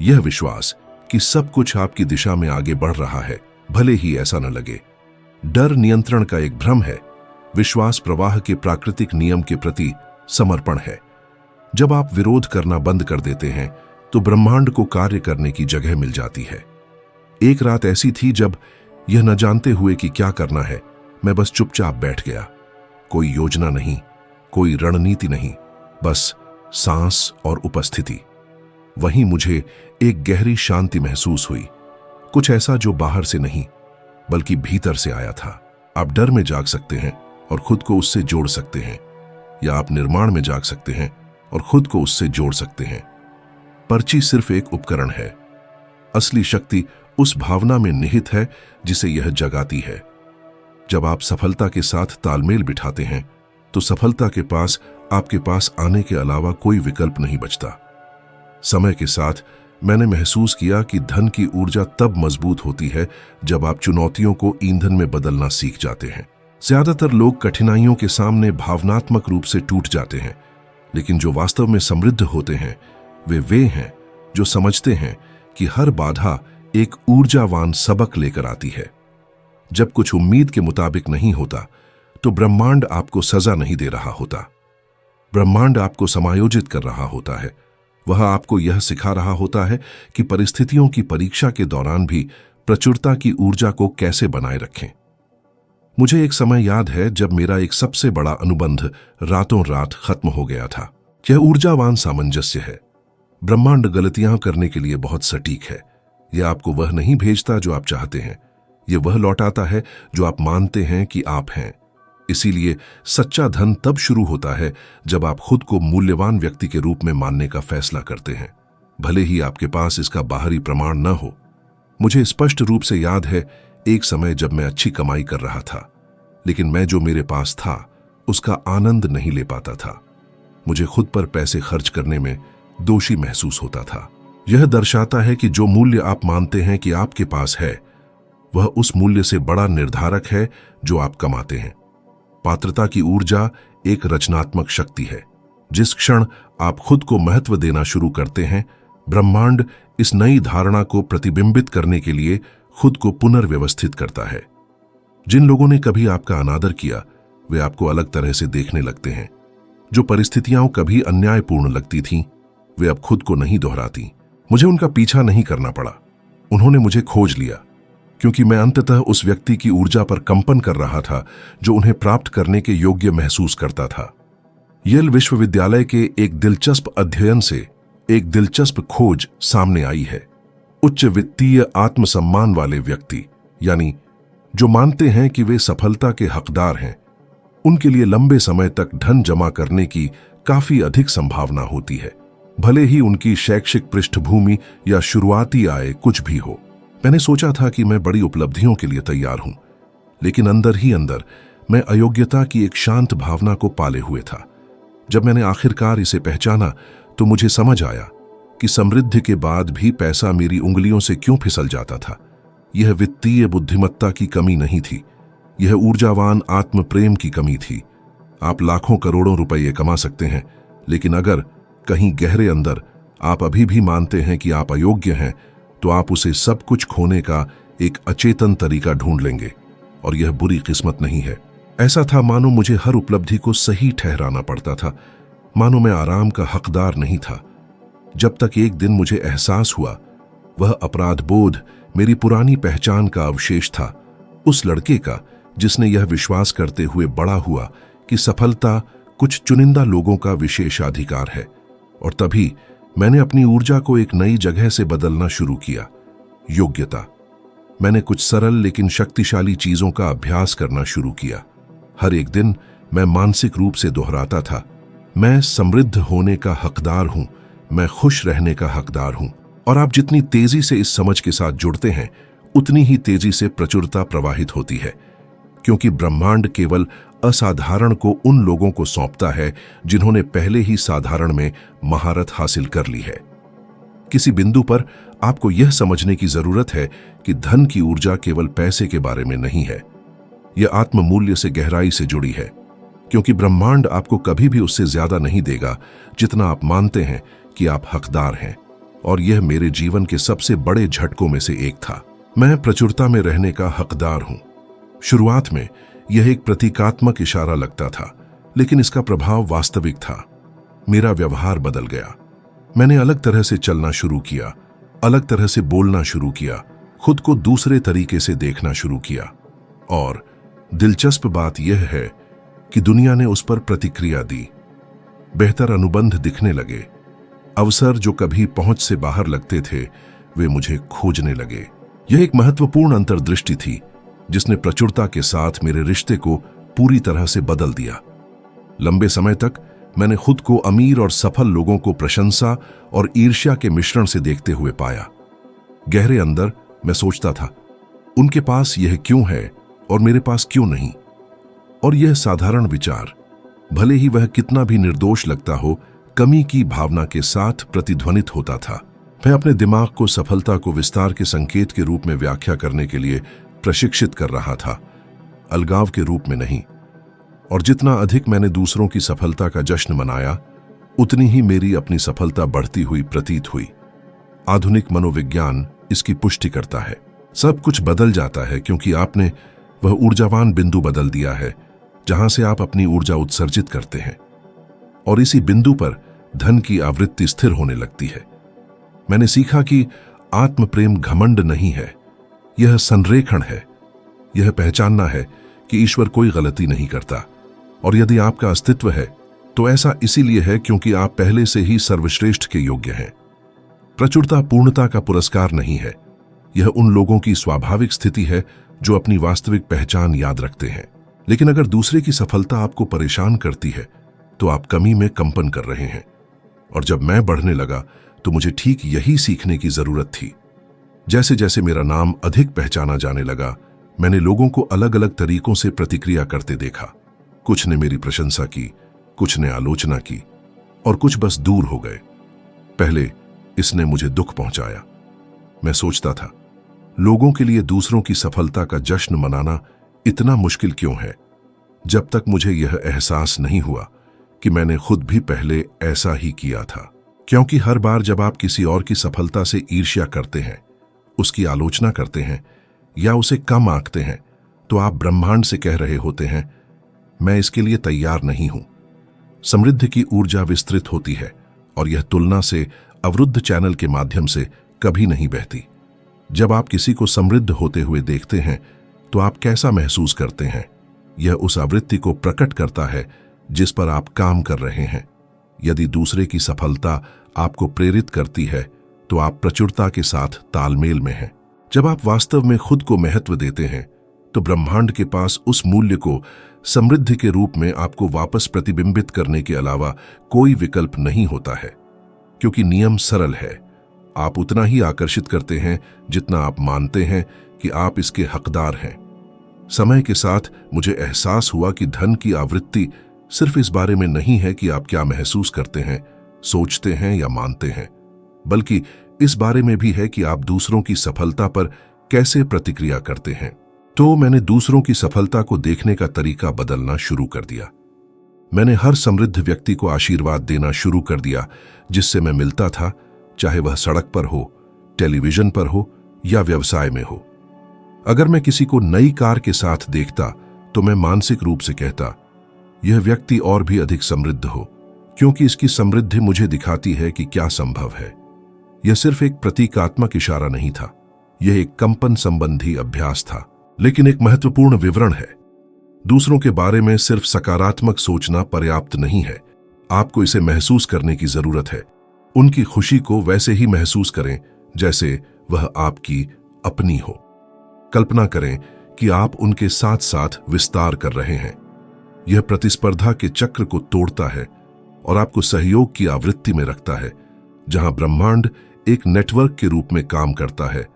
यह विश्वास कि सब कुछ आपकी दिशा में आगे बढ़ रहा है, भले ही ऐसा न लगे। डर नियंत्रण का एक भ्रम है, विश्वास प्रवाह के प्राकृतिक नियम के प्रति समर्पण है। जब आप विरोध करना बंद कर देते हैं, तो ब्रह्मांड को कार्य करने की जगह मिल जाती है। एक रात ऐसी थी जब, यह न जानते हुए कि क्या करना है, मैं बस चुपचाप बैठ गया। कोई योजना नहीं, कोई रणनीति नहीं, बस सांस और उपस्थिति। वहीं मुझे एक गहरी शांति महसूस हुई, कुछ ऐसा जो बाहर से नहीं बल्कि भीतर से आया था। आप डर में जाग सकते हैं और खुद को उससे जोड़ सकते हैं, या आप निर्माण में जाग सकते हैं और खुद को उससे जोड़ सकते हैं। पर्ची सिर्फ एक उपकरण है, असली शक्ति उस भावना में निहित है जिसे यह जगाती है। जब आप सफलता के साथ तालमेल बिठाते हैं, तो सफलता के पास आपके पास आने के अलावा कोई विकल्प नहीं बचता। समय के साथ मैंने महसूस किया कि धन की ऊर्जा तब मजबूत होती है जब आप चुनौतियों को ईंधन में बदलना सीख जाते हैं। ज्यादातर लोग कठिनाइयों के सामने भावनात्मक रूप से टूट जाते हैं, लेकिन जो वास्तव में समृद्ध होते हैं, वे हैं जो समझते हैं कि हर बाधा एक ऊर्जावान सबक लेकर आती है। जब कुछ उम्मीद के मुताबिक नहीं होता तो ब्रह्मांड आपको सजा नहीं दे रहा होता। ब्रह्मांड आपको समायोजित कर रहा होता है। वह आपको यह सिखा रहा होता है कि परिस्थितियों की परीक्षा के दौरान भी प्रचुरता की ऊर्जा को कैसे बनाए रखें। मुझे एक समय याद है जब मेरा एक सबसे बड़ा अनुबंध रातों रात खत्म हो गया था। यह ऊर्जावान सामंजस्य है। ब्रह्मांड गलतियां करने के लिए बहुत सटीक है। यह आपको वह नहीं भेजता जो आप चाहते हैं, यह वह लौटाता है जो आप मानते हैं कि आप हैं। इसीलिए सच्चा धन तब शुरू होता है जब आप खुद को मूल्यवान व्यक्ति के रूप में मानने का फैसला करते हैं, भले ही आपके पास इसका बाहरी प्रमाण न हो। मुझे स्पष्ट रूप से याद है एक समय जब मैं अच्छी कमाई कर रहा था, लेकिन मैं जो मेरे पास था उसका आनंद नहीं ले पाता था। मुझे खुद पर पैसे खर्च करने में दोषी महसूस होता था। यह दर्शाता है कि जो मूल्य आप मानते हैं कि आपके पास है, वह उस मूल्य से बड़ा निर्धारक है जो आप कमाते हैं। पात्रता की ऊर्जा एक रचनात्मक शक्ति है। जिस क्षण आप खुद को महत्व देना शुरू करते हैं, ब्रह्मांड इस नई धारणा को प्रतिबिंबित करने के लिए खुद को पुनर्व्यवस्थित करता है। जिन लोगों ने कभी आपका अनादर किया, वे आपको अलग तरह से देखने लगते हैं। जो परिस्थितियां कभी अन्यायपूर्ण लगती थीं, वे अब खुद को नहीं दोहराती। मुझे उनका पीछा नहीं करना पड़ा, उन्होंने मुझे खोज लिया, क्योंकि मैं अंततः उस व्यक्ति की ऊर्जा पर कंपन कर रहा था जो उन्हें प्राप्त करने के योग्य महसूस करता था। येल विश्वविद्यालय के एक दिलचस्प अध्ययन से एक दिलचस्प खोज सामने आई है। उच्च वित्तीय आत्मसम्मान वाले व्यक्ति, यानी जो मानते हैं कि वे सफलता के हकदार हैं, उनके लिए लंबे समय तक धन जमा करने की काफी अधिक संभावना होती है, भले ही उनकी शैक्षिक पृष्ठभूमि या शुरुआती आय कुछ भी हो। मैंने सोचा था कि मैं बड़ी उपलब्धियों के लिए तैयार हूं, लेकिन अंदर ही अंदर मैं अयोग्यता की एक शांत भावना को पाले हुए था। जब मैंने आखिरकार इसे पहचाना तो मुझे समझ आया कि समृद्धि के बाद भी पैसा मेरी उंगलियों से क्यों फिसल जाता था। यह वित्तीय बुद्धिमत्ता की कमी नहीं थी, यह ऊर्जावान आत्म प्रेम की कमी थी। आप लाखों करोड़ों रुपये कमा सकते हैं, लेकिन अगर कहीं गहरे अंदर आप अभी भी मानते हैं कि आप अयोग्य हैं, तो आप उसे सब कुछ खोने का एक अचेतन तरीका ढूंढ लेंगे, और यह बुरी किस्मत नहीं है। ऐसा था मानो मुझे हर उपलब्धि को सही ठहराना पड़ता था, मानो मैं आराम का हकदार नहीं था। जब तक एक दिन मुझे एहसास हुआ वह अपराध बोध मेरी पुरानी पहचान का अवशेष था, उस लड़के का जिसने यह विश्वास करते हुए बड़ा हुआ कि सफलता कुछ चुनिंदा लोगों का विशेषाधिकार है। और तभी मैंने अपनी ऊर्जा को एक नई जगह से बदलना शुरू किया, योग्यता। मैंने कुछ सरल लेकिन शक्तिशाली चीजों का अभ्यास करना शुरू किया। हर एक दिन मैं मानसिक रूप से दोहराता था, मैं समृद्ध होने का हकदार हूं, मैं खुश रहने का हकदार हूं। और आप जितनी तेजी से इस समझ के साथ जुड़ते हैं, उतनी ही तेजी से प्रचुरता प्रवाहित होती है, क्योंकि ब्रह्मांड केवल असाधारण को उन लोगों को सौंपता है जिन्होंने पहले ही साधारण में महारत हासिल कर ली है। किसी बिंदु पर आपको यह समझने की जरूरत है कि धन की ऊर्जा केवल पैसे के बारे में नहीं है, यह आत्म मूल्य से गहराई से जुड़ी है, क्योंकि ब्रह्मांड आपको कभी भी उससे ज्यादा नहीं देगा जितना आप मानते हैं कि आप हकदार हैं। और यह मेरे जीवन के सबसे बड़े झटकों में से एक था। मैं प्रचुरता में रहने का हकदार हूं। शुरुआत में यह एक प्रतीकात्मक इशारा लगता था, लेकिन इसका प्रभाव वास्तविक था। मेरा व्यवहार बदल गया। मैंने अलग तरह से चलना शुरू किया, अलग तरह से बोलना शुरू किया, खुद को दूसरे तरीके से देखना शुरू किया। और दिलचस्प बात यह है कि दुनिया ने उस पर प्रतिक्रिया दी। बेहतर अनुबंध दिखने लगे। अवसर जो कभी पहुंच से बाहर लगते थे, वे मुझे खोजने लगे। यह एक महत्वपूर्ण अंतर्दृष्टि थी जिसने प्रचुरता के साथ मेरे रिश्ते को पूरी तरह से बदल दिया। लंबे समय तक मैंने खुद को अमीर और सफल लोगों को प्रशंसा और ईर्ष्या के मिश्रण से देखते हुए पाया। गहरे अंदर मैं सोचता था, उनके पास यह क्यों है और मेरे पास क्यों नहीं। और यह साधारण विचार, भले ही वह कितना भी निर्दोष लगता हो, कमी की भावना के साथ प्रतिध्वनित होता था। मैं अपने दिमाग को सफलता को विस्तार के संकेत के रूप में व्याख्या करने के लिए प्रशिक्षित कर रहा था, अलगाव के रूप में नहीं। और जितना अधिक मैंने दूसरों की सफलता का जश्न मनाया, उतनी ही मेरी अपनी सफलता बढ़ती हुई प्रतीत हुई। आधुनिक मनोविज्ञान इसकी पुष्टि करता है। सब कुछ बदल जाता है क्योंकि आपने वह ऊर्जावान बिंदु बदल दिया है जहां से आप अपनी ऊर्जा उत्सर्जित करते हैं, और इसी बिंदु पर धन की आवृत्ति स्थिर होने लगती है। मैंने सीखा कि आत्म प्रेम घमंड नहीं है, यह संरेखण है। यह पहचानना है कि ईश्वर कोई गलती नहीं करता, और यदि आपका अस्तित्व है तो ऐसा इसीलिए है क्योंकि आप पहले से ही सर्वश्रेष्ठ के योग्य हैं। प्रचुरता पूर्णता का पुरस्कार नहीं है, यह उन लोगों की स्वाभाविक स्थिति है जो अपनी वास्तविक पहचान याद रखते हैं। लेकिन अगर दूसरे की सफलता आपको परेशान करती है तो आप कमी में कंपन कर रहे हैं। और जब मैं बढ़ने लगा तो मुझे ठीक यही सीखने की जरूरत थी। जैसे जैसे मेरा नाम अधिक पहचाना जाने लगा, मैंने लोगों को अलग अलग तरीकों से प्रतिक्रिया करते देखा। कुछ ने मेरी प्रशंसा की, कुछ ने आलोचना की, और कुछ बस दूर हो गए। पहले इसने मुझे दुख पहुंचाया। मैं सोचता था, लोगों के लिए दूसरों की सफलता का जश्न मनाना इतना मुश्किल क्यों है, जब तक मुझे यह एहसास नहीं हुआ कि मैंने खुद भी पहले ऐसा ही किया था। क्योंकि हर बार जब आप किसी और की सफलता से ईर्ष्या करते हैं, उसकी आलोचना करते हैं या उसे कम आंकते हैं, तो आप ब्रह्मांड से कह रहे होते हैं, मैं इसके लिए तैयार नहीं हूं। समृद्धि की ऊर्जा विस्तृत होती है और यह तुलना से अवरुद्ध चैनल के माध्यम से कभी नहीं बहती। जब आप किसी को समृद्ध होते हुए देखते हैं तो आप कैसा महसूस करते हैं? यह उस आवृत्ति को प्रकट करता है जिस पर आप काम कर रहे हैं। यदि दूसरे की सफलता आपको प्रेरित करती है तो आप प्रचुरता के साथ तालमेल में हैं। जब आप वास्तव में खुद को महत्व देते हैं तो ब्रह्मांड के पास उस मूल्य को समृद्धि के रूप में आपको वापस प्रतिबिंबित करने के अलावा कोई विकल्प नहीं होता है। क्योंकि नियम सरल है, आप उतना ही आकर्षित करते हैं जितना आप मानते हैं कि आप इसके हकदार हैं। समय के साथ मुझे एहसास हुआ कि धन की आवृत्ति सिर्फ इस बारे में नहीं है कि आप क्या महसूस करते हैं, सोचते हैं या मानते हैं, बल्कि इस बारे में भी है कि आप दूसरों की सफलता पर कैसे प्रतिक्रिया करते हैं। तो मैंने दूसरों की सफलता को देखने का तरीका बदलना शुरू कर दिया। मैंने हर समृद्ध व्यक्ति को आशीर्वाद देना शुरू कर दिया जिससे मैं मिलता था, चाहे वह सड़क पर हो, टेलीविजन पर हो या व्यवसाय में हो। अगर मैं किसी को नई कार के साथ देखता तो मैं मानसिक रूप से कहता, यह व्यक्ति और भी अधिक समृद्ध हो, क्योंकि इसकी समृद्धि मुझे दिखाती है कि क्या संभव है। यह सिर्फ एक प्रतीकात्मक इशारा नहीं था, यह एक कंपन संबंधी अभ्यास था। लेकिन एक महत्वपूर्ण विवरण है, दूसरों के बारे में सिर्फ सकारात्मक सोचना पर्याप्त नहीं है। आपको इसे महसूस करने की जरूरत है। उनकी खुशी को वैसे ही महसूस करें जैसे वह आपकी अपनी हो। कल्पना करें कि आप उनके साथ साथ विस्तार कर रहे हैं। यह प्रतिस्पर्धा के चक्र को तोड़ता है और आपको सहयोग की आवृत्ति में रखता है, जहां ब्रह्मांड एक नेटवर्क के रूप में काम करता है,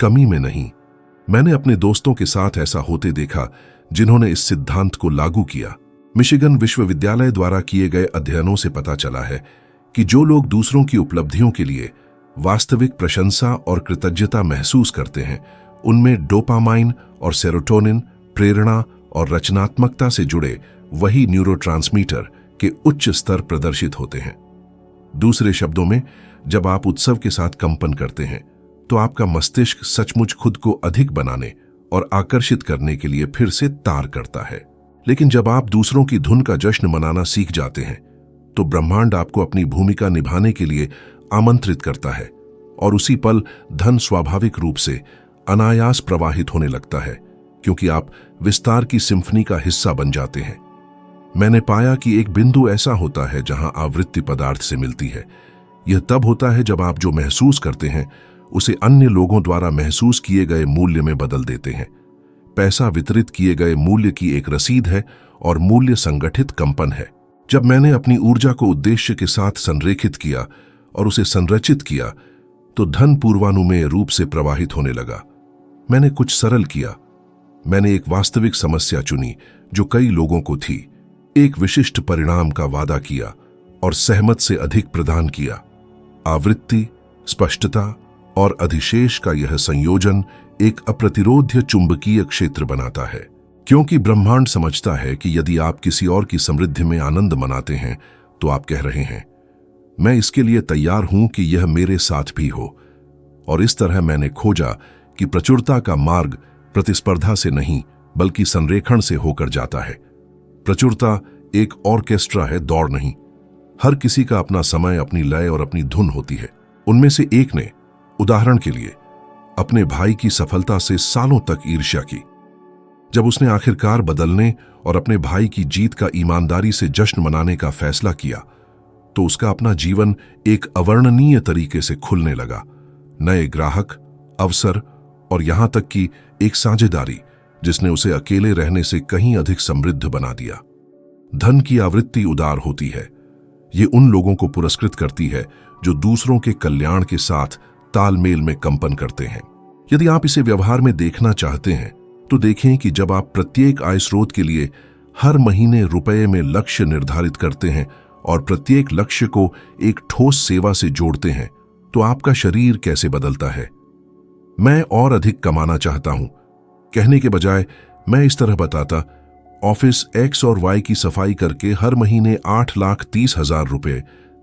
कमी में नहीं। मैंने अपने दोस्तों के साथ ऐसा होते देखा जिन्होंने इस सिद्धांत को लागू किया। मिशिगन विश्वविद्यालय द्वारा किए गए अध्ययनों से पता चला है कि जो लोग दूसरों की उपलब्धियों के लिए वास्तविक प्रशंसा और कृतज्ञता महसूस करते हैं, उनमें डोपामाइन और सेरोटोनिन, प्रेरणा और रचनात्मकता से जुड़े वही न्यूरोट्रांसमीटर के उच्च स्तर प्रदर्शित होते हैं। दूसरे शब्दों में, जब आप उत्सव के साथ कंपन करते हैं तो आपका मस्तिष्क सचमुच खुद को अधिक बनाने और आकर्षित करने के लिए फिर से तार करता है। लेकिन जब आप दूसरों की धुन का जश्न मनाना सीख जाते हैं तो ब्रह्मांड आपको अपनी भूमिका निभाने के लिए आमंत्रित करता है, और उसी पल धन स्वाभाविक रूप से अनायास प्रवाहित होने लगता है, क्योंकि आप विस्तार की सिम्फनी का हिस्सा बन जाते हैं। मैंने पाया कि एक बिंदु ऐसा होता है जहां आवृत्ति पदार्थ से मिलती है। यह तब होता है जब आप जो महसूस करते हैं उसे अन्य लोगों द्वारा महसूस किए गए मूल्य में बदल देते हैं। पैसा वितरित किए गए मूल्य की एक रसीद है और मूल्य संगठित कंपन है। जब मैंने अपनी ऊर्जा को उद्देश्य के साथ संरेखित किया और उसे संरचित किया तो धन पूर्वानुमेय रूप से प्रवाहित होने लगा। मैंने कुछ सरल किया। मैंने एक वास्तविक समस्या चुनी जो कई लोगों को थी, एक विशिष्ट परिणाम का वादा किया और सहमत से अधिक प्रदान किया। आवृत्ति, स्पष्टता और अधिशेष का यह संयोजन एक अप्रतिरोध्य चुंबकीय क्षेत्र बनाता है, क्योंकि ब्रह्मांड समझता है कि यदि आप किसी और की समृद्धि में आनंद मनाते हैं तो आप कह रहे हैं, मैं इसके लिए तैयार हूं कि यह मेरे साथ भी हो। और इस तरह मैंने खोजा कि प्रचुरता का मार्ग प्रतिस्पर्धा से नहीं बल्कि संरेखण से होकर जाता है। प्रचुरता एक ऑर्केस्ट्रा है, दौड़ नहीं। हर किसी का अपना समय, अपनी लय और अपनी धुन होती है। उनमें से एक ने, उदाहरण के लिए, अपने भाई की सफलता से सालों तक ईर्ष्या की। जब उसने आखिरकार बदलने और अपने भाई की जीत का ईमानदारी से जश्न मनाने का फैसला किया तो उसका अपना जीवन एक अवर्णनीय तरीके से खुलने लगा। नए ग्राहक, अवसर और यहां तक कि एक साझेदारी जिसने उसे अकेले रहने से कहीं अधिक समृद्ध बना दिया। धन की आवृत्ति उदार होती है। ये उन लोगों को पुरस्कृत करती है जो दूसरों के कल्याण के साथ तालमेल में कंपन करते हैं। यदि आप इसे व्यवहार में देखना चाहते हैं तो देखें कि जब आप प्रत्येक आय स्रोत के लिए हर महीने रुपए में लक्ष्य निर्धारित करते हैं और प्रत्येक लक्ष्य को एक ठोस सेवा से जोड़ते हैं तो आपका शरीर कैसे बदलता है। मैं और अधिक कमाना चाहता हूं कहने के बजाय मैं इस तरह बताता, ऑफिस एक्स और वाई की सफाई करके हर महीने 8,30,000 रुपए,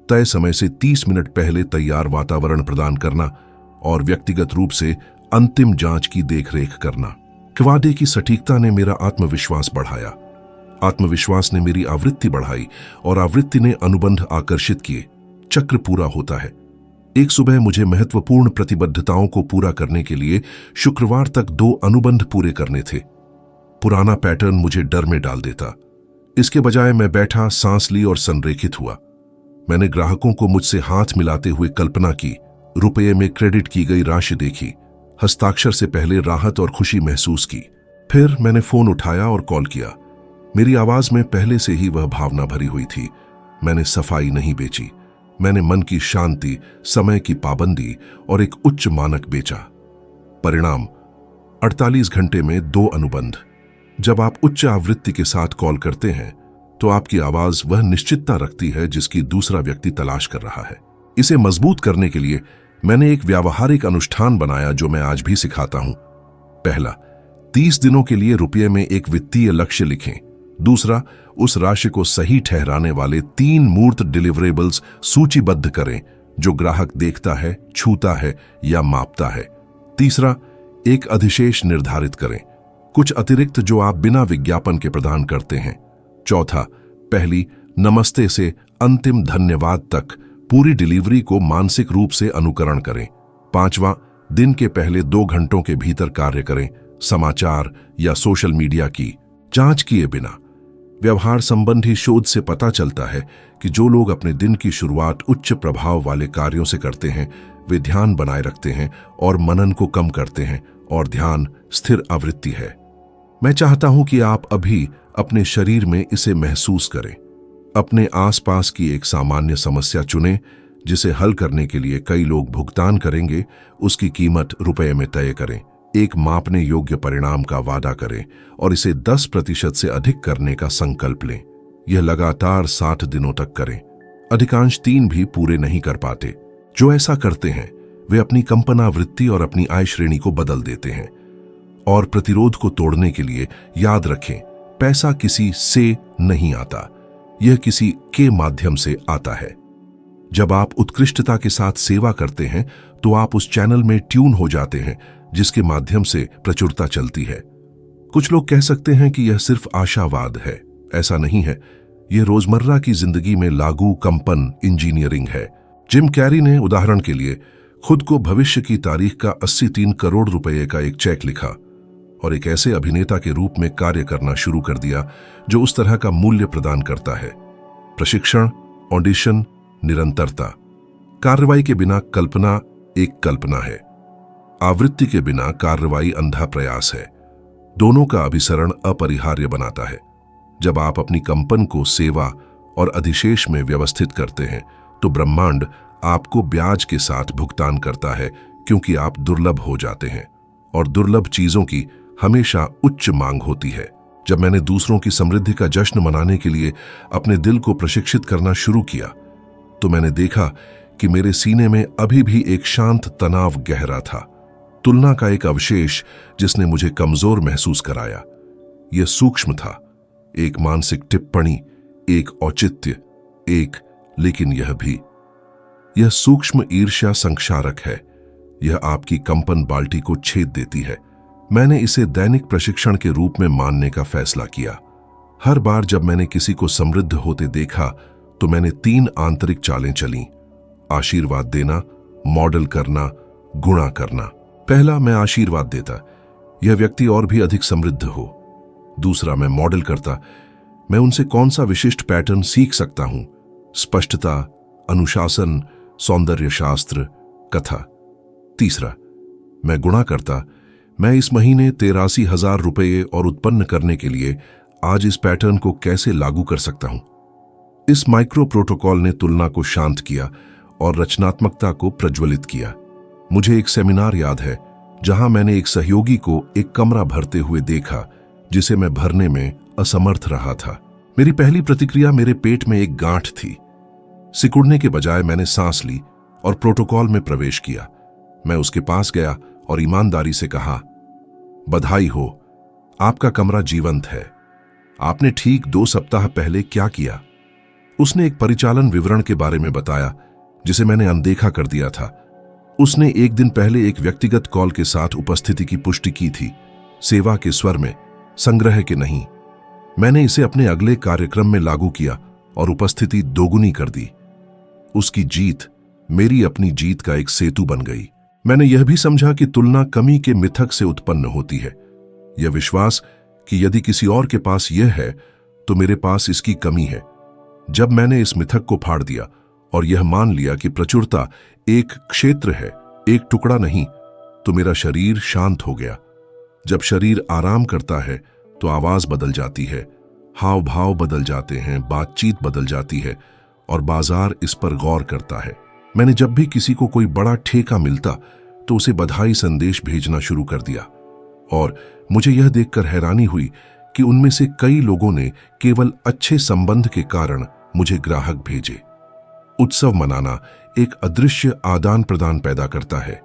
तय समय से 30 मिनट पहले तैयार वातावरण प्रदान करना और व्यक्तिगत रूप से अंतिम जांच की देखरेख करना। वादे की सटीकता ने मेरा आत्मविश्वास बढ़ाया। आत्मविश्वास ने मेरी आवृत्ति बढ़ाई और आवृत्ति ने अनुबंध आकर्षित किए। चक्र पूरा होता है। एक सुबह मुझे महत्वपूर्ण प्रतिबद्धताओं को पूरा करने के लिए शुक्रवार तक 2 अनुबंध पूरे करने थे। पुराना पैटर्न मुझे डर में डाल देता। इसके बजाय मैं बैठा, सांस ली और संरेखित हुआ। मैंने ग्राहकों को मुझसे हाथ मिलाते हुए कल्पना की, रुपये में क्रेडिट की गई राशि देखी, हस्ताक्षर से पहले राहत और खुशी महसूस की। फिर मैंने फोन उठाया और कॉल किया। मेरी आवाज में पहले से ही वह भावना भरी हुई थी। मैंने सफाई नहीं बेची, मैंने मन की शांति, समय की पाबंदी और एक उच्च मानक बेचा। परिणाम 48 घंटे में 2 अनुबंध। जब आप उच्च आवृत्ति के साथ कॉल करते हैं तो आपकी आवाज वह निश्चितता रखती है जिसकी दूसरा व्यक्ति तलाश कर रहा है। इसे मजबूत करने के लिए मैंने एक व्यावहारिक अनुष्ठान बनाया जो मैं आज भी सिखाता हूं। पहला, 30 दिनों के लिए रुपये में एक वित्तीय लक्ष्य लिखें। दूसरा, उस राशि को सही ठहराने वाले 3 मूर्त डिलीवरेबल्स सूचीबद्ध करें जो ग्राहक देखता है, छूता है या मापता है। तीसरा, एक अधिशेष निर्धारित करें, कुछ अतिरिक्त जो आप बिना विज्ञापन के प्रदान करते हैं। चौथा, पहली नमस्ते से अंतिम धन्यवाद तक पूरी डिलीवरी को मानसिक रूप से अनुकरण करें। पांचवां, दिन के पहले 2 घंटों के भीतर कार्य करें, समाचार या सोशल मीडिया की जांच किए बिना। व्यवहार संबंधी शोध से पता चलता है कि जो लोग अपने दिन की शुरुआत उच्च प्रभाव वाले कार्यों से करते हैं वे ध्यान बनाए रखते हैं और मनन को कम करते हैं, और ध्यान स्थिर आवृत्ति है। मैं चाहता हूं कि आप अभी अपने शरीर में इसे महसूस करें। अपने आसपास की एक सामान्य समस्या चुनें जिसे हल करने के लिए कई लोग भुगतान करेंगे। उसकी कीमत रुपए में तय करें, एक मापने योग्य परिणाम का वादा करें और इसे 10% से अधिक करने का संकल्प लें। यह लगातार 60 दिनों तक करें। अधिकांश 3 भी पूरे नहीं कर पाते। जो ऐसा करते हैं वे अपनी कंपनावृत्ति और अपनी आय श्रेणी को बदल देते हैं। और प्रतिरोध को तोड़ने के लिए याद रखें, पैसा किसी से नहीं आता, यह किसी के माध्यम से आता है। जब आप उत्कृष्टता के साथ सेवा करते हैं तो आप उस चैनल में ट्यून हो जाते हैं जिसके माध्यम से प्रचुरता चलती है। कुछ लोग कह सकते हैं कि यह सिर्फ आशावाद है। ऐसा नहीं है, यह रोजमर्रा की जिंदगी में लागू कंपन इंजीनियरिंग है। जिम कैरी ने उदाहरण के लिए खुद को भविष्य की तारीख का 83 करोड़ रुपए का एक चेक लिखा और एक ऐसे अभिनेता के रूप में कार्य करना शुरू कर दिया जो उस तरह का मूल्य प्रदान करता है। प्रशिक्षण, ऑडिशन, निरंतरता। कार्रवाई के बिना कल्पना एक कल्पना है, आवृत्ति के बिना कार्रवाई अंधा प्रयास है। दोनों का अभिसरण अपरिहार्य बनाता है। जब आप अपनी कंपन को सेवा और अधिशेष में व्यवस्थित करते हैं तो ब्रह्मांड आपको ब्याज के साथ भुगतान करता है, क्योंकि आप दुर्लभ हो जाते हैं और दुर्लभ चीजों की हमेशा उच्च मांग होती है। जब मैंने दूसरों की समृद्धि का जश्न मनाने के लिए अपने दिल को प्रशिक्षित करना शुरू किया तो मैंने देखा कि मेरे सीने में अभी भी एक शांत तनाव गहरा था, तुलना का एक अवशेष जिसने मुझे कमजोर महसूस कराया। यह सूक्ष्म था, एक मानसिक टिप्पणी, एक औचित्य, एक लेकिन यह भी। यह सूक्ष्म ईर्ष्या संक्षारक है। यह आपकी कंपन बाल्टी को छेद देती है। मैंने इसे दैनिक प्रशिक्षण के रूप में मानने का फैसला किया। हर बार जब मैंने किसी को समृद्ध होते देखा तो मैंने 3 आंतरिक चालें चली: आशीर्वाद देना, मॉडल करना, गुणा करना। पहला, मैं आशीर्वाद देता, यह व्यक्ति और भी अधिक समृद्ध हो। दूसरा, मैं मॉडल करता, मैं उनसे कौन सा विशिष्ट पैटर्न सीख सकता हूं: स्पष्टता, अनुशासन, सौंदर्य शास्त्र, कथा। तीसरा, मैं गुणा करता, मैं इस महीने 83,000 रुपये और उत्पन्न करने के लिए आज इस पैटर्न को कैसे लागू कर सकता हूं। इस माइक्रो प्रोटोकॉल ने तुलना को शांत किया और रचनात्मकता को प्रज्वलित किया। मुझे एक सेमिनार याद है जहां मैंने एक सहयोगी को एक कमरा भरते हुए देखा जिसे मैं भरने में असमर्थ रहा था। मेरी पहली प्रतिक्रिया मेरे पेट में एक गांठ थी। सिकुड़ने के बजाय मैंने सांस ली और प्रोटोकॉल में प्रवेश किया। मैं उसके पास गया और ईमानदारी से कहा, बधाई हो, आपका कमरा जीवंत है। आपने ठीक 2 सप्ताह पहले क्या किया? उसने एक परिचालन विवरण के बारे में बताया जिसे मैंने अनदेखा कर दिया था। उसने एक दिन पहले एक व्यक्तिगत कॉल के साथ उपस्थिति की पुष्टि की थी, सेवा के स्वर में, संग्रह के नहीं। मैंने इसे अपने अगले कार्यक्रम में लागू किया और उपस्थिति दोगुनी कर दी। उसकी जीत मेरी अपनी जीत का एक सेतु बन गई। मैंने यह भी समझा कि तुलना कमी के मिथक से उत्पन्न होती है। यह विश्वास कि यदि किसी और के पास यह है तो मेरे पास इसकी कमी है। जब मैंने इस मिथक को फाड़ दिया और यह मान लिया कि प्रचुरता एक क्षेत्र है, एक टुकड़ा नहीं, तो मेरा शरीर शांत हो गया। जब शरीर आराम करता है तो आवाज बदल जाती है, हाव भाव बदल जाते हैं, बातचीत बदल जाती है और बाजार इस पर गौर करता है। मैंने जब भी किसी को कोई बड़ा ठेका मिलता तो उसे बधाई संदेश भेजना शुरू कर दिया और मुझे यह देखकर हैरानी हुई कि उनमें से कई लोगों ने केवल अच्छे संबंध के कारण मुझे ग्राहक भेजे। उत्सव मनाना एक अदृश्य आदान प्रदान पैदा करता है।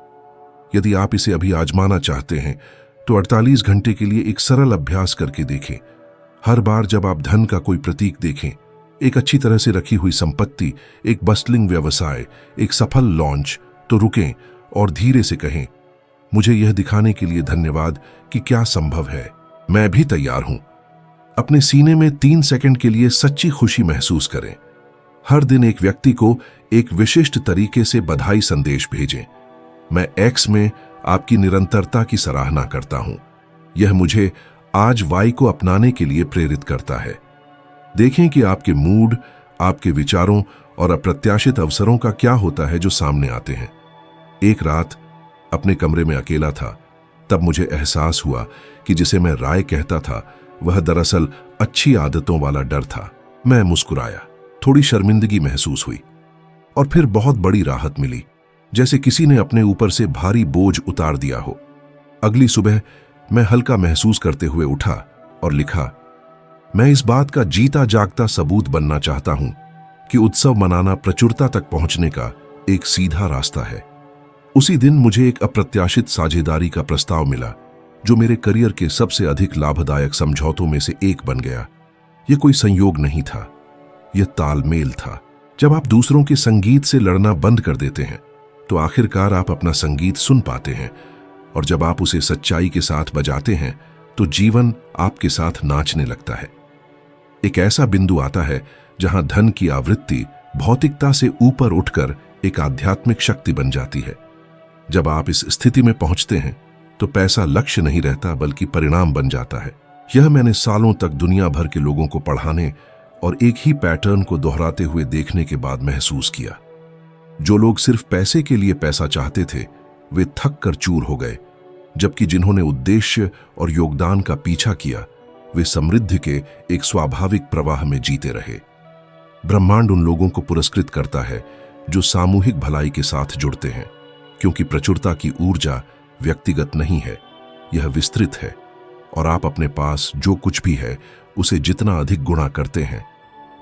यदि आप इसे अभी आजमाना चाहते हैं तो 48 घंटे के लिए एक सरल अभ्यास करके देखें। हर बार जब आप धन का कोई प्रतीक देखें, एक अच्छी तरह से रखी हुई संपत्ति, एक बस्टलिंग व्यवसाय, एक सफल लॉन्च, तो रुकें और धीरे से कहें, मुझे यह दिखाने के लिए धन्यवाद कि क्या संभव है, मैं भी तैयार हूं। अपने सीने में 3 सेकंड के लिए सच्ची खुशी महसूस करें। हर दिन एक व्यक्ति को एक विशिष्ट तरीके से बधाई संदेश भेजें। मैं एक्स में आपकी निरंतरता की सराहना करता हूं। यह मुझे आज वाई को अपनाने के लिए प्रेरित करता है। देखें कि आपके मूड, आपके विचारों और अप्रत्याशित अवसरों का क्या होता है जो सामने आते हैं। एक रात अपने कमरे में अकेला था, तब मुझे एहसास हुआ कि जिसे मैं राय कहता था वह दरअसल अच्छी आदतों वाला डर था। मैं मुस्कुराया, थोड़ी शर्मिंदगी महसूस हुई और फिर बहुत बड़ी राहत मिली, जैसे किसी ने अपने ऊपर से भारी बोझ उतार दिया हो। अगली सुबह मैं हल्का महसूस करते हुए उठा और लिखा, मैं इस बात का जीता जागता सबूत बनना चाहता हूं कि उत्सव मनाना प्रचुरता तक पहुंचने का एक सीधा रास्ता है। उसी दिन मुझे एक अप्रत्याशित साझेदारी का प्रस्ताव मिला जो मेरे करियर के सबसे अधिक लाभदायक समझौतों में से एक बन गया। यह कोई संयोग नहीं था, यह तालमेल था। जब आप दूसरों के संगीत से लड़ना बंद कर देते हैं तो आखिरकार आप अपना संगीत सुन पाते हैं, और जब आप उसे सच्चाई के साथ बजाते हैं तो जीवन आपके साथ नाचने लगता है। एक ऐसा बिंदु आता है जहां धन की आवृत्ति भौतिकता से ऊपर उठकर एक आध्यात्मिक शक्ति बन जाती है। जब आप इस स्थिति में पहुंचते हैं तो पैसा लक्ष्य नहीं रहता बल्कि परिणाम बन जाता है। यह मैंने सालों तक दुनिया भर के लोगों को पढ़ाने और एक ही पैटर्न को दोहराते हुए देखने के बाद महसूस किया। जो लोग सिर्फ पैसे के लिए पैसा चाहते थे वे थक कर चूर हो गए, जबकि जिन्होंने उद्देश्य और योगदान का पीछा किया वे समृद्धि के एक स्वाभाविक प्रवाह में जीते रहे। ब्रह्मांड उन लोगों को पुरस्कृत करता है जो सामूहिक भलाई के साथ जुड़ते हैं, क्योंकि प्रचुरता की ऊर्जा व्यक्तिगत नहीं है, यह विस्तृत है, और आप अपने पास जो कुछ भी है उसे जितना अधिक गुणा करते हैं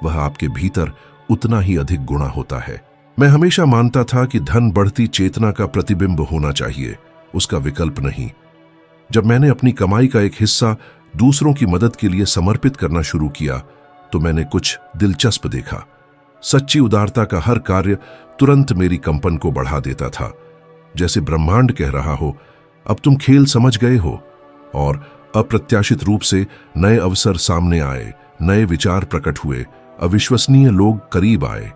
वह आपके भीतर उतना ही अधिक गुणा होता है। मैं हमेशा मानता था कि धन बढ़ती चेतना का प्रतिबिंब होना चाहिए, उसका विकल्प नहीं। जब मैंने अपनी कमाई का एक हिस्सा दूसरों की मदद के लिए समर्पित करना शुरू किया तो मैंने कुछ दिलचस्प देखा। सच्ची उदारता का हर कार्य तुरंत मेरी कंपन को बढ़ा देता था। जैसे ब्रह्मांड कह रहा हो, अब तुम खेल समझ गए हो। और अप्रत्याशित रूप से नए अवसर सामने आए, नए विचार प्रकट हुए, अविश्वसनीय लोग करीब आए।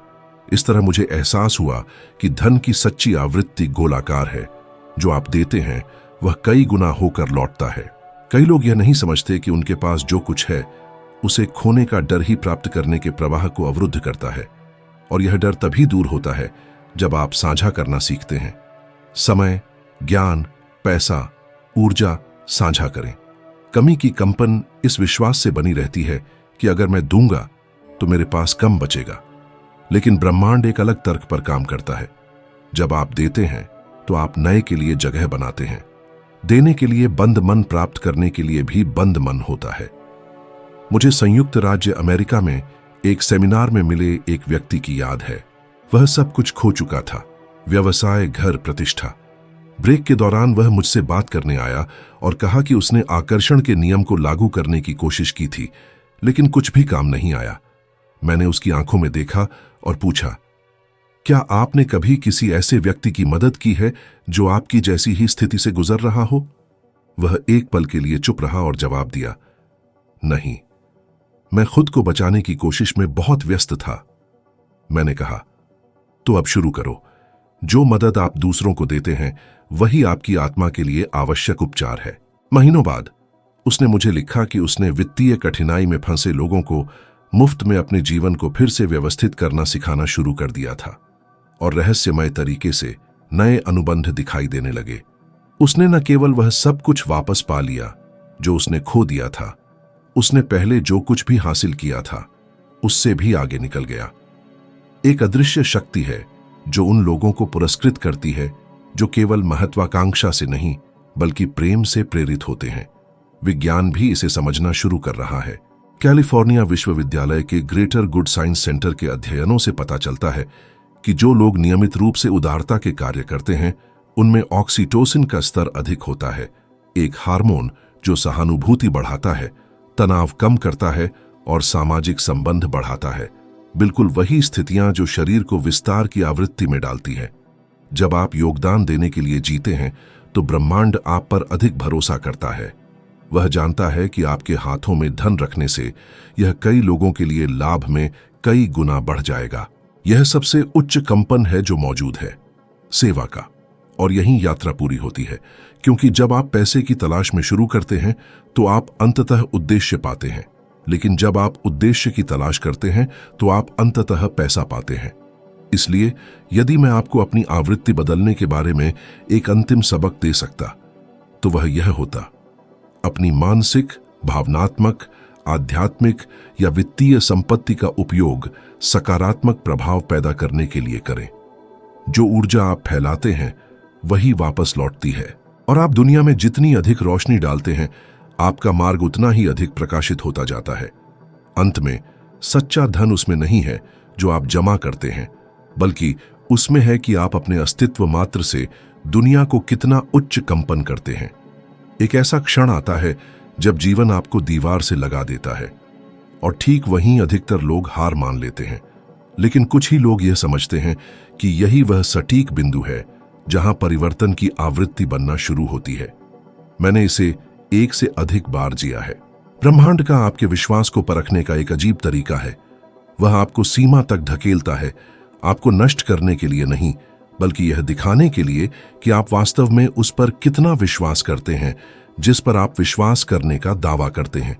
इस तरह मुझे एहसास हुआ कि धन की सच्ची आवृत्ति गोलाकार है। जो आप देते हैं वह कई गुना होकर लौटता है। कई लोग यह नहीं समझते कि उनके पास जो कुछ है उसे खोने का डर ही प्राप्त करने के प्रवाह को अवरुद्ध करता है। और यह डर तभी दूर होता है जब आप साझा करना सीखते हैं। समय, ज्ञान, पैसा, ऊर्जा साझा करें। कमी की कंपन इस विश्वास से बनी रहती है कि अगर मैं दूंगा तो मेरे पास कम बचेगा। लेकिन ब्रह्मांड एक अलग तर्क पर काम करता है। जब आप देते हैं तो आप नए के लिए जगह बनाते हैं। देने के लिए बंद मन प्राप्त करने के लिए भी बंद मन होता है। मुझे संयुक्त राज्य अमेरिका में एक सेमिनार में मिले एक व्यक्ति की याद है। वह सब कुछ खो चुका था, व्यवसाय, घर, प्रतिष्ठा। ब्रेक के दौरान वह मुझसे बात करने आया और कहा कि उसने आकर्षण के नियम को लागू करने की कोशिश की थी, लेकिन कुछ भी काम नहीं आया। मैंने उसकी आंखों में देखा और पूछा, क्या आपने कभी किसी ऐसे व्यक्ति की मदद की है जो आपकी जैसी ही स्थिति से गुजर रहा हो? वह एक पल के लिए चुप रहा और जवाब दिया, नहीं, मैं खुद को बचाने की कोशिश में बहुत व्यस्त था। मैंने कहा, तो अब शुरू करो। जो मदद आप दूसरों को देते हैं वही आपकी आत्मा के लिए आवश्यक उपचार है। महीनों बाद उसने मुझे लिखा कि उसने वित्तीय कठिनाई में फंसे लोगों को मुफ्त में अपने जीवन को फिर से व्यवस्थित करना सिखाना शुरू कर दिया था और रहस्यमय तरीके से नए अनुबंध दिखाई देने लगे। उसने न केवल वह सब कुछ वापस पा लिया जो उसने खो दिया था, उसने पहले जो कुछ भी हासिल किया था उससे भी आगे निकल गया। एक अदृश्य शक्ति है जो उन लोगों को पुरस्कृत करती है जो केवल महत्वाकांक्षा से नहीं बल्कि प्रेम से प्रेरित होते हैं। विज्ञान भी इसे समझना शुरू कर रहा है। कैलिफोर्निया विश्वविद्यालय के ग्रेटर गुड साइंस सेंटर के अध्ययनों से पता चलता है कि जो लोग नियमित रूप से उदारता के कार्य करते हैं उनमें ऑक्सीटोसिन का स्तर अधिक होता है, एक हार्मोन जो सहानुभूति बढ़ाता है, तनाव कम करता है और सामाजिक संबंध बढ़ाता है। बिल्कुल वही स्थितियां जो शरीर को विस्तार की आवृत्ति में डालती हैं। जब आप योगदान देने के लिए जीते हैं तो ब्रह्मांड आप पर अधिक भरोसा करता है। वह जानता है कि आपके हाथों में धन रखने से यह कई लोगों के लिए लाभ में कई गुना बढ़ जाएगा। यह सबसे उच्च कंपन है जो मौजूद है, सेवा का। और यहीं यात्रा पूरी होती है, क्योंकि जब आप पैसे की तलाश में शुरू करते हैं तो आप अंततः उद्देश्य पाते हैं, लेकिन जब आप उद्देश्य की तलाश करते हैं तो आप अंततः पैसा पाते हैं। इसलिए यदि मैं आपको अपनी आवृत्ति बदलने के बारे में एक अंतिम सबक दे सकता तो वह यह होता, अपनी मानसिक, भावनात्मक, आध्यात्मिक या वित्तीय संपत्ति का उपयोग सकारात्मक प्रभाव पैदा करने के लिए करें। जो ऊर्जा आप फैलाते हैं वही वापस लौटती है, और आप दुनिया में जितनी अधिक रोशनी डालते हैं आपका मार्ग उतना ही अधिक प्रकाशित होता जाता है। अंत में सच्चा धन उसमें नहीं है जो आप जमा करते हैं, बल्कि उसमें है कि आप अपने अस्तित्व मात्र से दुनिया को कितना उच्च कंपन करते हैं। एक ऐसा क्षण आता है जब जीवन आपको दीवार से लगा देता है, और ठीक वहीं अधिकतर लोग हार मान लेते हैं। लेकिन कुछ ही लोग यह समझते हैं कि यही वह सटीक बिंदु है जहां परिवर्तन की आवृत्ति बनना शुरू होती है। मैंने इसे एक से अधिक बार जिया है। ब्रह्मांड का आपके विश्वास को परखने का एक अजीब तरीका है। वह आपको सीमा तक धकेलता है, आपको नष्ट करने के लिए नहीं, बल्कि यह दिखाने के लिए कि आप वास्तव में उस पर कितना विश्वास करते हैं जिस पर आप विश्वास करने का दावा करते हैं।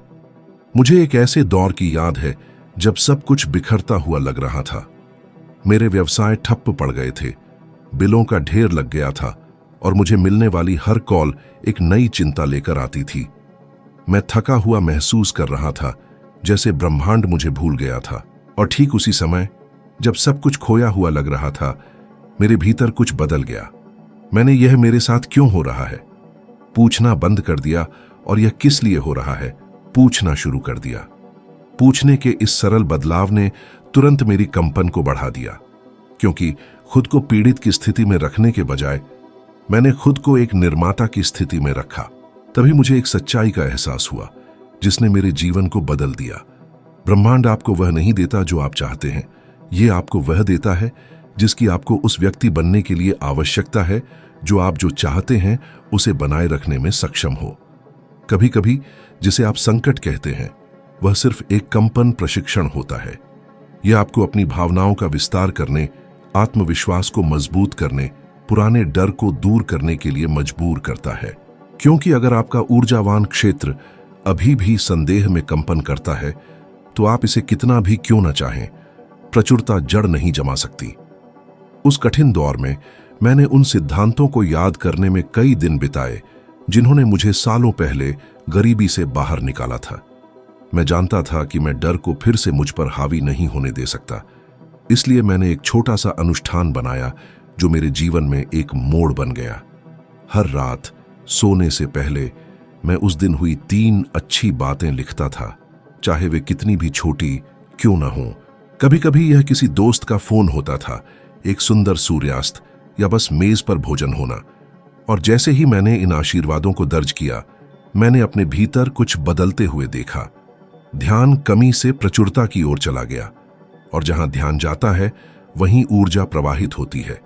मुझे एक ऐसे दौर की याद है जब सब कुछ बिखरता हुआ लग रहा था। मेरे व्यवसाय ठप्प पड़ गए थे, बिलों का ढेर लग गया था और मुझे मिलने वाली हर कॉल एक नई चिंता लेकर आती थी। मैं थका हुआ महसूस कर रहा था, जैसे ब्रह्मांड मुझे भूल गया था। और ठीक उसी समय जब सब कुछ खोया हुआ लग रहा था, मेरे भीतर कुछ बदल गया। मैंने यह मेरे साथ क्यों हो रहा है पूछना बंद कर दिया, और यह किस लिए हो रहा है पूछना शुरू कर दिया। पूछने के इस सरल बदलाव ने तुरंत मेरी कंपन को बढ़ा दिया, क्योंकि खुद को पीड़ित की स्थिति में रखने के बजाय मैंने खुद को एक निर्माता की स्थिति में रखा। तभी मुझे एक सच्चाई का एहसास हुआ जिसने मेरे जीवन को बदल दिया। ब्रह्मांड आपको वह नहीं देता जो आप चाहते हैं, ये आपको वह देता है जिसकी आपको उस व्यक्ति बनने के लिए आवश्यकता है जो चाहते हैं उसे बनाए रखने में सक्षम हो। कभी कभी जिसे आप संकट कहते हैं वह सिर्फ एक कंपन प्रशिक्षण होता है। यह आपको अपनी भावनाओं का विस्तार करने, आत्मविश्वास को मजबूत करने, पुराने डर को दूर करने के लिए मजबूर करता है। क्योंकि अगर आपका ऊर्जावान क्षेत्र अभी भी संदेह में कंपन करता है तो आप इसे कितना भी क्यों न चाहें, प्रचुरता जड़ नहीं जमा सकती। उस कठिन दौर में मैंने उन सिद्धांतों को याद करने में कई दिन बिताए जिन्होंने मुझे सालों पहले गरीबी से बाहर निकाला था। मैं जानता था कि मैं डर को फिर से मुझ पर हावी नहीं होने दे सकता। इसलिए मैंने एक छोटा सा अनुष्ठान बनाया जो मेरे जीवन में एक मोड़ बन गया। हर रात सोने से पहले मैं उस दिन हुई 3 अच्छी बातें लिखता था, चाहे वे कितनी भी छोटी क्यों ना हो। कभी कभी यह किसी दोस्त का फोन होता था, एक सुंदर सूर्यास्त, या बस मेज पर भोजन होना। और जैसे ही मैंने इन आशीर्वादों को दर्ज किया, मैंने अपने भीतर कुछ बदलते हुए देखा। ध्यान कमी से प्रचुरता की ओर चला गया, और जहां ध्यान जाता है वहीं ऊर्जा प्रवाहित होती है।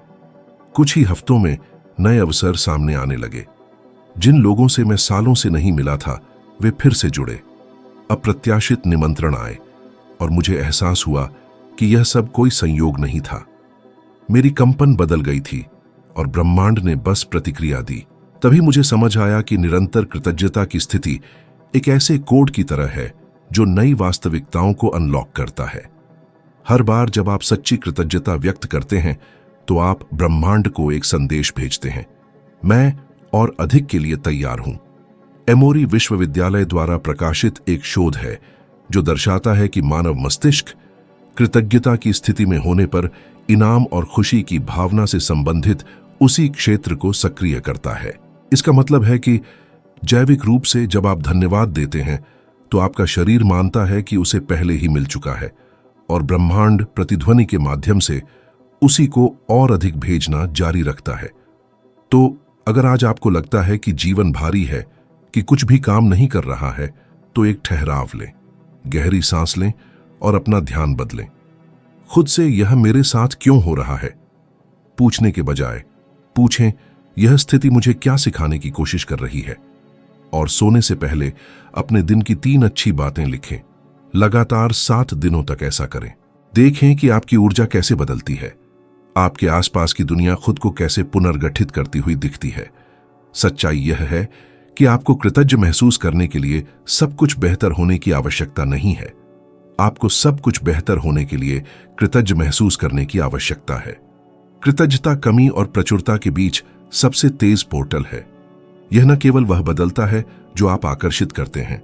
कुछ ही हफ्तों में नए अवसर सामने आने लगे। जिन लोगों से मैं सालों से नहीं मिला था वे फिर से जुड़े। अप्रत्याशित निमंत्रण आए और मुझे एहसास हुआ कि यह सब कोई संयोग नहीं था। मेरी कंपन बदल गई थी और ब्रह्मांड ने बस प्रतिक्रिया दी। तभी मुझे समझ आया कि निरंतर कृतज्ञता की स्थिति एक ऐसे कोड की तरह है जो नई वास्तविकताओं को अनलॉक करता है। हर बार जब आप सच्ची कृतज्ञता व्यक्त करते हैं तो आप ब्रह्मांड को एक संदेश भेजते हैं, मैं और अधिक के लिए तैयार हूं। एमोरी विश्वविद्यालय द्वारा प्रकाशित एक शोध है जो दर्शाता है कि मानव मस्तिष्क कृतज्ञता की स्थिति में होने पर इनाम और खुशी की भावना से संबंधित उसी क्षेत्र को सक्रिय करता है। इसका मतलब है कि जैविक रूप से जब आप धन्यवाद देते हैं तो आपका शरीर मानता है कि उसे पहले ही मिल चुका है, और ब्रह्मांड प्रतिध्वनि के माध्यम से उसी को और अधिक भेजना जारी रखता है। तो अगर आज आपको लगता है कि जीवन भारी है, कि कुछ भी काम नहीं कर रहा है, तो एक ठहराव लें, गहरी सांस लें और अपना ध्यान बदलें। खुद से यह मेरे साथ क्यों हो रहा है पूछने के बजाय पूछें, यह स्थिति मुझे क्या सिखाने की कोशिश कर रही है। और सोने से पहले अपने दिन की 3 अच्छी बातें लिखें। लगातार 7 दिनों तक ऐसा करें। देखें कि आपकी ऊर्जा कैसे बदलती है, आपके आसपास की दुनिया खुद को कैसे पुनर्गठित करती हुई दिखती है। सच्चाई यह है कि आपको कृतज्ञ महसूस करने के लिए सब कुछ बेहतर होने की आवश्यकता नहीं है। आपको सब कुछ बेहतर होने के लिए कृतज्ञ महसूस करने की आवश्यकता है। कृतज्ञता कमी और प्रचुरता के बीच सबसे तेज पोर्टल है। यह न केवल वह बदलता है जो आप आकर्षित करते हैं,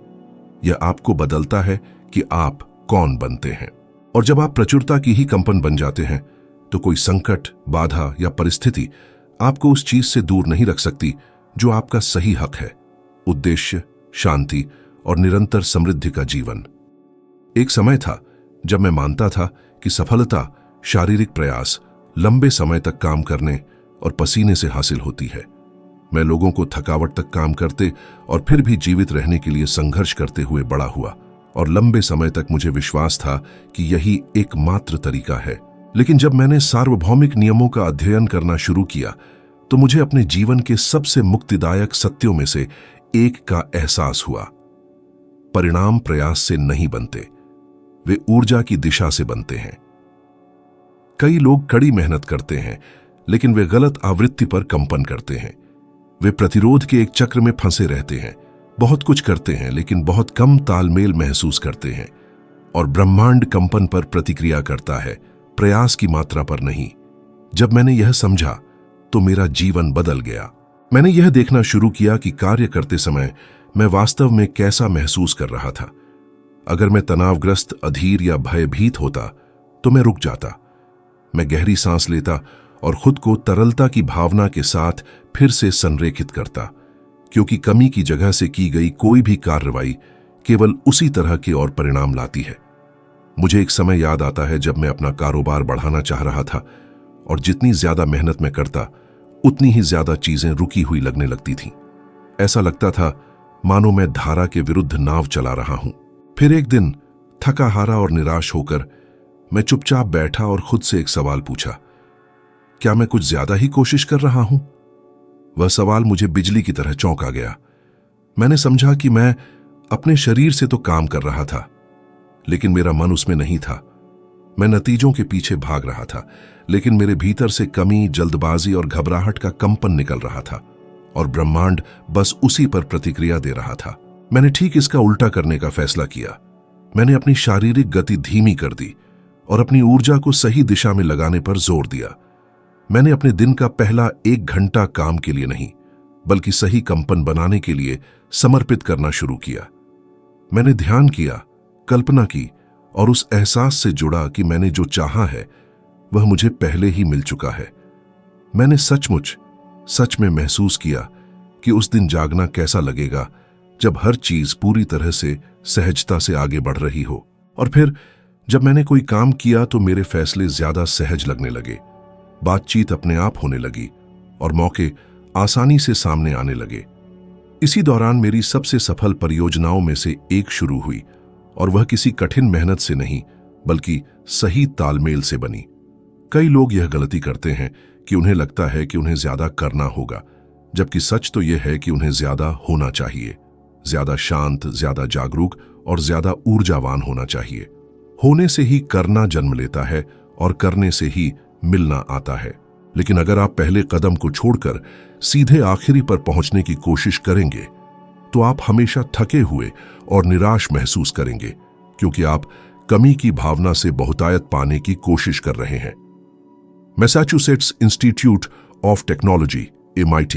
यह आपको बदलता है कि आप कौन बनते हैं। और जब आप प्रचुरता की ही कंपन बन जाते हैं तो कोई संकट, बाधा या परिस्थिति आपको उस चीज से दूर नहीं रख सकती जो आपका सही हक है, उद्देश्य, शांति और निरंतर समृद्धि का जीवन। एक समय था जब मैं मानता था कि सफलता शारीरिक प्रयास, लंबे समय तक काम करने और पसीने से हासिल होती है। मैं लोगों को थकावट तक काम करते और फिर भी जीवित रहने के लिए संघर्ष करते हुए बड़ा हुआ, और लंबे समय तक मुझे विश्वास था कि यही एकमात्र तरीका है। लेकिन जब मैंने सार्वभौमिक नियमों का अध्ययन करना शुरू किया तो मुझे अपने जीवन के सबसे मुक्तिदायक सत्यों में से एक का एहसास हुआ। परिणाम प्रयास से नहीं बनते, वे ऊर्जा की दिशा से बनते हैं। कई लोग कड़ी मेहनत करते हैं लेकिन वे गलत आवृत्ति पर कंपन करते हैं। वे प्रतिरोध के एक चक्र में फंसे रहते हैं, बहुत कुछ करते हैं लेकिन बहुत कम तालमेल महसूस करते हैं। और ब्रह्मांड कंपन पर प्रतिक्रिया करता है, प्रयास की मात्रा पर नहीं। जब मैंने यह समझा तो मेरा जीवन बदल गया। मैंने यह देखना शुरू किया कि कार्य करते समय मैं वास्तव में कैसा महसूस कर रहा था। अगर मैं तनावग्रस्त, अधीर या भयभीत होता तो मैं रुक जाता। मैं गहरी सांस लेता और खुद को तरलता की भावना के साथ फिर से संरेखित करता, क्योंकि कमी की जगह से की गई कोई भी कार्रवाई केवल उसी तरह के और परिणाम लाती है। मुझे एक समय याद आता है जब मैं अपना कारोबार बढ़ाना चाह रहा था और जितनी ज्यादा मेहनत मैं करता उतनी ही ज्यादा चीजें रुकी हुई लगने लगती थीं। ऐसा लगता था मानो मैं धारा के विरुद्ध नाव चला रहा हूं। फिर एक दिन थका हारा और निराश होकर मैं चुपचाप बैठा और खुद से एक सवाल पूछा, क्या मैं कुछ ज्यादा ही कोशिश कर रहा हूं? वह सवाल मुझे बिजली की तरह चौंका गया। मैंने समझा कि मैं अपने शरीर से तो काम कर रहा था, लेकिन मेरा मन उसमें नहीं था। मैं नतीजों के पीछे भाग रहा था, लेकिन मेरे भीतर से कमी, जल्दबाजी और घबराहट का कंपन निकल रहा था, और ब्रह्मांड बस उसी पर प्रतिक्रिया दे रहा था। मैंने ठीक इसका उल्टा करने का फैसला किया। मैंने अपनी शारीरिक गति धीमी कर दी और अपनी ऊर्जा को सही दिशा में लगाने पर जोर दिया। मैंने अपने दिन का पहला 1 घंटा काम के लिए नहीं, बल्कि सही कंपन बनाने के लिए समर्पित करना शुरू किया। मैंने ध्यान किया, कल्पना की और उस एहसास से जुड़ा कि मैंने जो चाहा है वह मुझे पहले ही मिल चुका है। मैंने सच में महसूस किया कि उस दिन जागना कैसा लगेगा जब हर चीज पूरी तरह से सहजता से आगे बढ़ रही हो। और फिर जब मैंने कोई काम किया तो मेरे फैसले ज्यादा सहज लगने लगे, बातचीत अपने आप होने लगी और मौके आसानी से सामने आने लगे। इसी दौरान मेरी सबसे सफल परियोजनाओं में से एक शुरू हुई, और वह किसी कठिन मेहनत से नहीं बल्कि सही तालमेल से बनी। कई लोग यह गलती करते हैं कि उन्हें लगता है कि उन्हें ज्यादा करना होगा, जबकि सच तो यह है कि उन्हें ज्यादा होना चाहिए, ज्यादा शांत, ज्यादा जागरूक और ज्यादा ऊर्जावान होना चाहिए। होने से ही करना जन्म लेता है और करने से ही मिलना आता है। लेकिन अगर आप पहले कदम को छोड़कर सीधे आखिरी पर पहुंचने की कोशिश करेंगे तो आप हमेशा थके हुए और निराश महसूस करेंगे, क्योंकि आप कमी की भावना से बहुतायत पाने की कोशिश कर रहे हैं। Massachusetts institute of technology MIT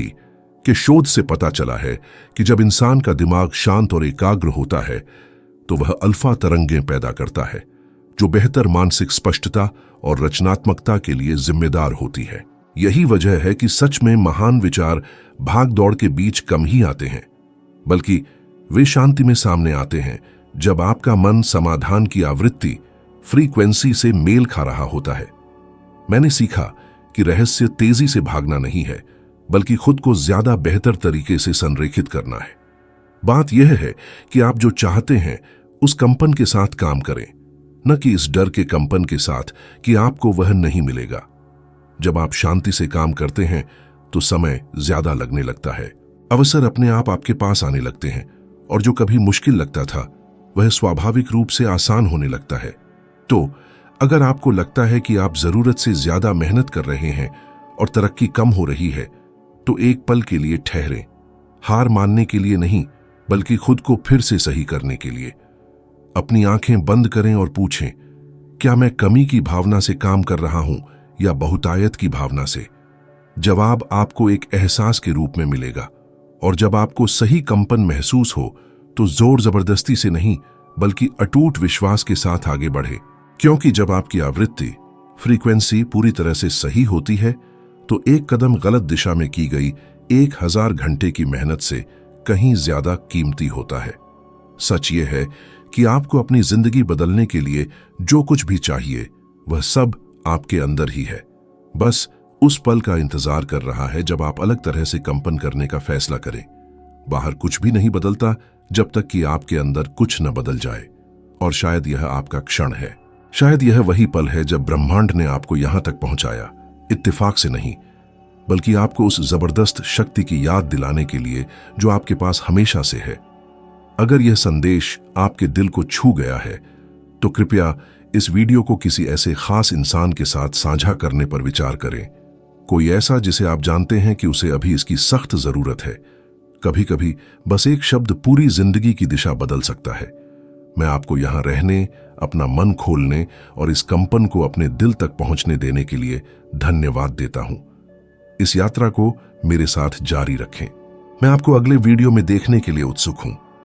के शोध से पता चला है कि जब इंसान का दिमाग शांत और एकाग्र होता है तो वह अल्फा तरंगें पैदा करता है, जो बेहतर मानसिक स्पष्टता और रचनात्मकता के लिए जिम्मेदार होती है। यही वजह है कि सच में महान विचार भाग दौड़ के बीच कम ही आते हैं, बल्कि वे शांति में सामने आते हैं जब आपका मन समाधान की आवृत्ति, फ्रीक्वेंसी से मेल खा रहा होता है। मैंने सीखा कि रहस्य तेजी से भागना नहीं है, बल्कि खुद को ज्यादा बेहतर तरीके से संरेखित करना है। बात यह है कि आप जो चाहते हैं उस कंपन के साथ काम करें, न कि इस डर के कंपन के साथ कि आपको वह नहीं मिलेगा। जब आप शांति से काम करते हैं तो समय ज्यादा लगने लगता है, अवसर अपने आप आपके पास आने लगते हैं, और जो कभी मुश्किल लगता था वह स्वाभाविक रूप से आसान होने लगता है। तो अगर आपको लगता है कि आप जरूरत से ज्यादा मेहनत कर रहे हैं और तरक्की कम हो रही है, तो एक पल के लिए ठहरें, हार मानने के लिए नहीं बल्कि खुद को फिर से सही करने के लिए। अपनी आंखें बंद करें और पूछें, क्या मैं कमी की भावना से काम कर रहा हूं या बहुतायत की भावना से? जवाब आपको एक एहसास के रूप में मिलेगा, और जब आपको सही कंपन महसूस हो तो जोर जबरदस्ती से नहीं बल्कि अटूट विश्वास के साथ आगे बढ़े, क्योंकि जब आपकी आवृत्ति, फ्रीक्वेंसी पूरी तरह से सही होती है तो एक कदम गलत दिशा में की गई 1000 घंटे की मेहनत से कहीं ज्यादा कीमती होता है। सच ये है कि आपको अपनी जिंदगी बदलने के लिए जो कुछ भी चाहिए वह सब आपके अंदर ही है, बस उस पल का इंतजार कर रहा है जब आप अलग तरह से कंपन करने का फैसला करें। बाहर कुछ भी नहीं बदलता जब तक कि आपके अंदर कुछ न बदल जाए, और शायद यह आपका क्षण है। शायद यह वही पल है जब ब्रह्मांड ने आपको यहां तक पहुंचाया, इत्तेफाक से नहीं बल्कि आपको उस जबरदस्त शक्ति की याद दिलाने के लिए जो आपके पास हमेशा से है। अगर यह संदेश आपके दिल को छू गया है तो कृपया इस वीडियो को किसी ऐसे खास इंसान के साथ साझा करने पर विचार करें, कोई ऐसा जिसे आप जानते हैं कि उसे अभी इसकी सख्त जरूरत है। कभी कभी बस एक शब्द पूरी जिंदगी की दिशा बदल सकता है। मैं आपको यहां रहने, अपना मन खोलने और इस कंपन को अपने दिल तक पहुंचने देने के लिए धन्यवाद देता हूं। इस यात्रा को मेरे साथ जारी रखें। मैं आपको अगले वीडियो में देखने के लिए उत्सुक हूं।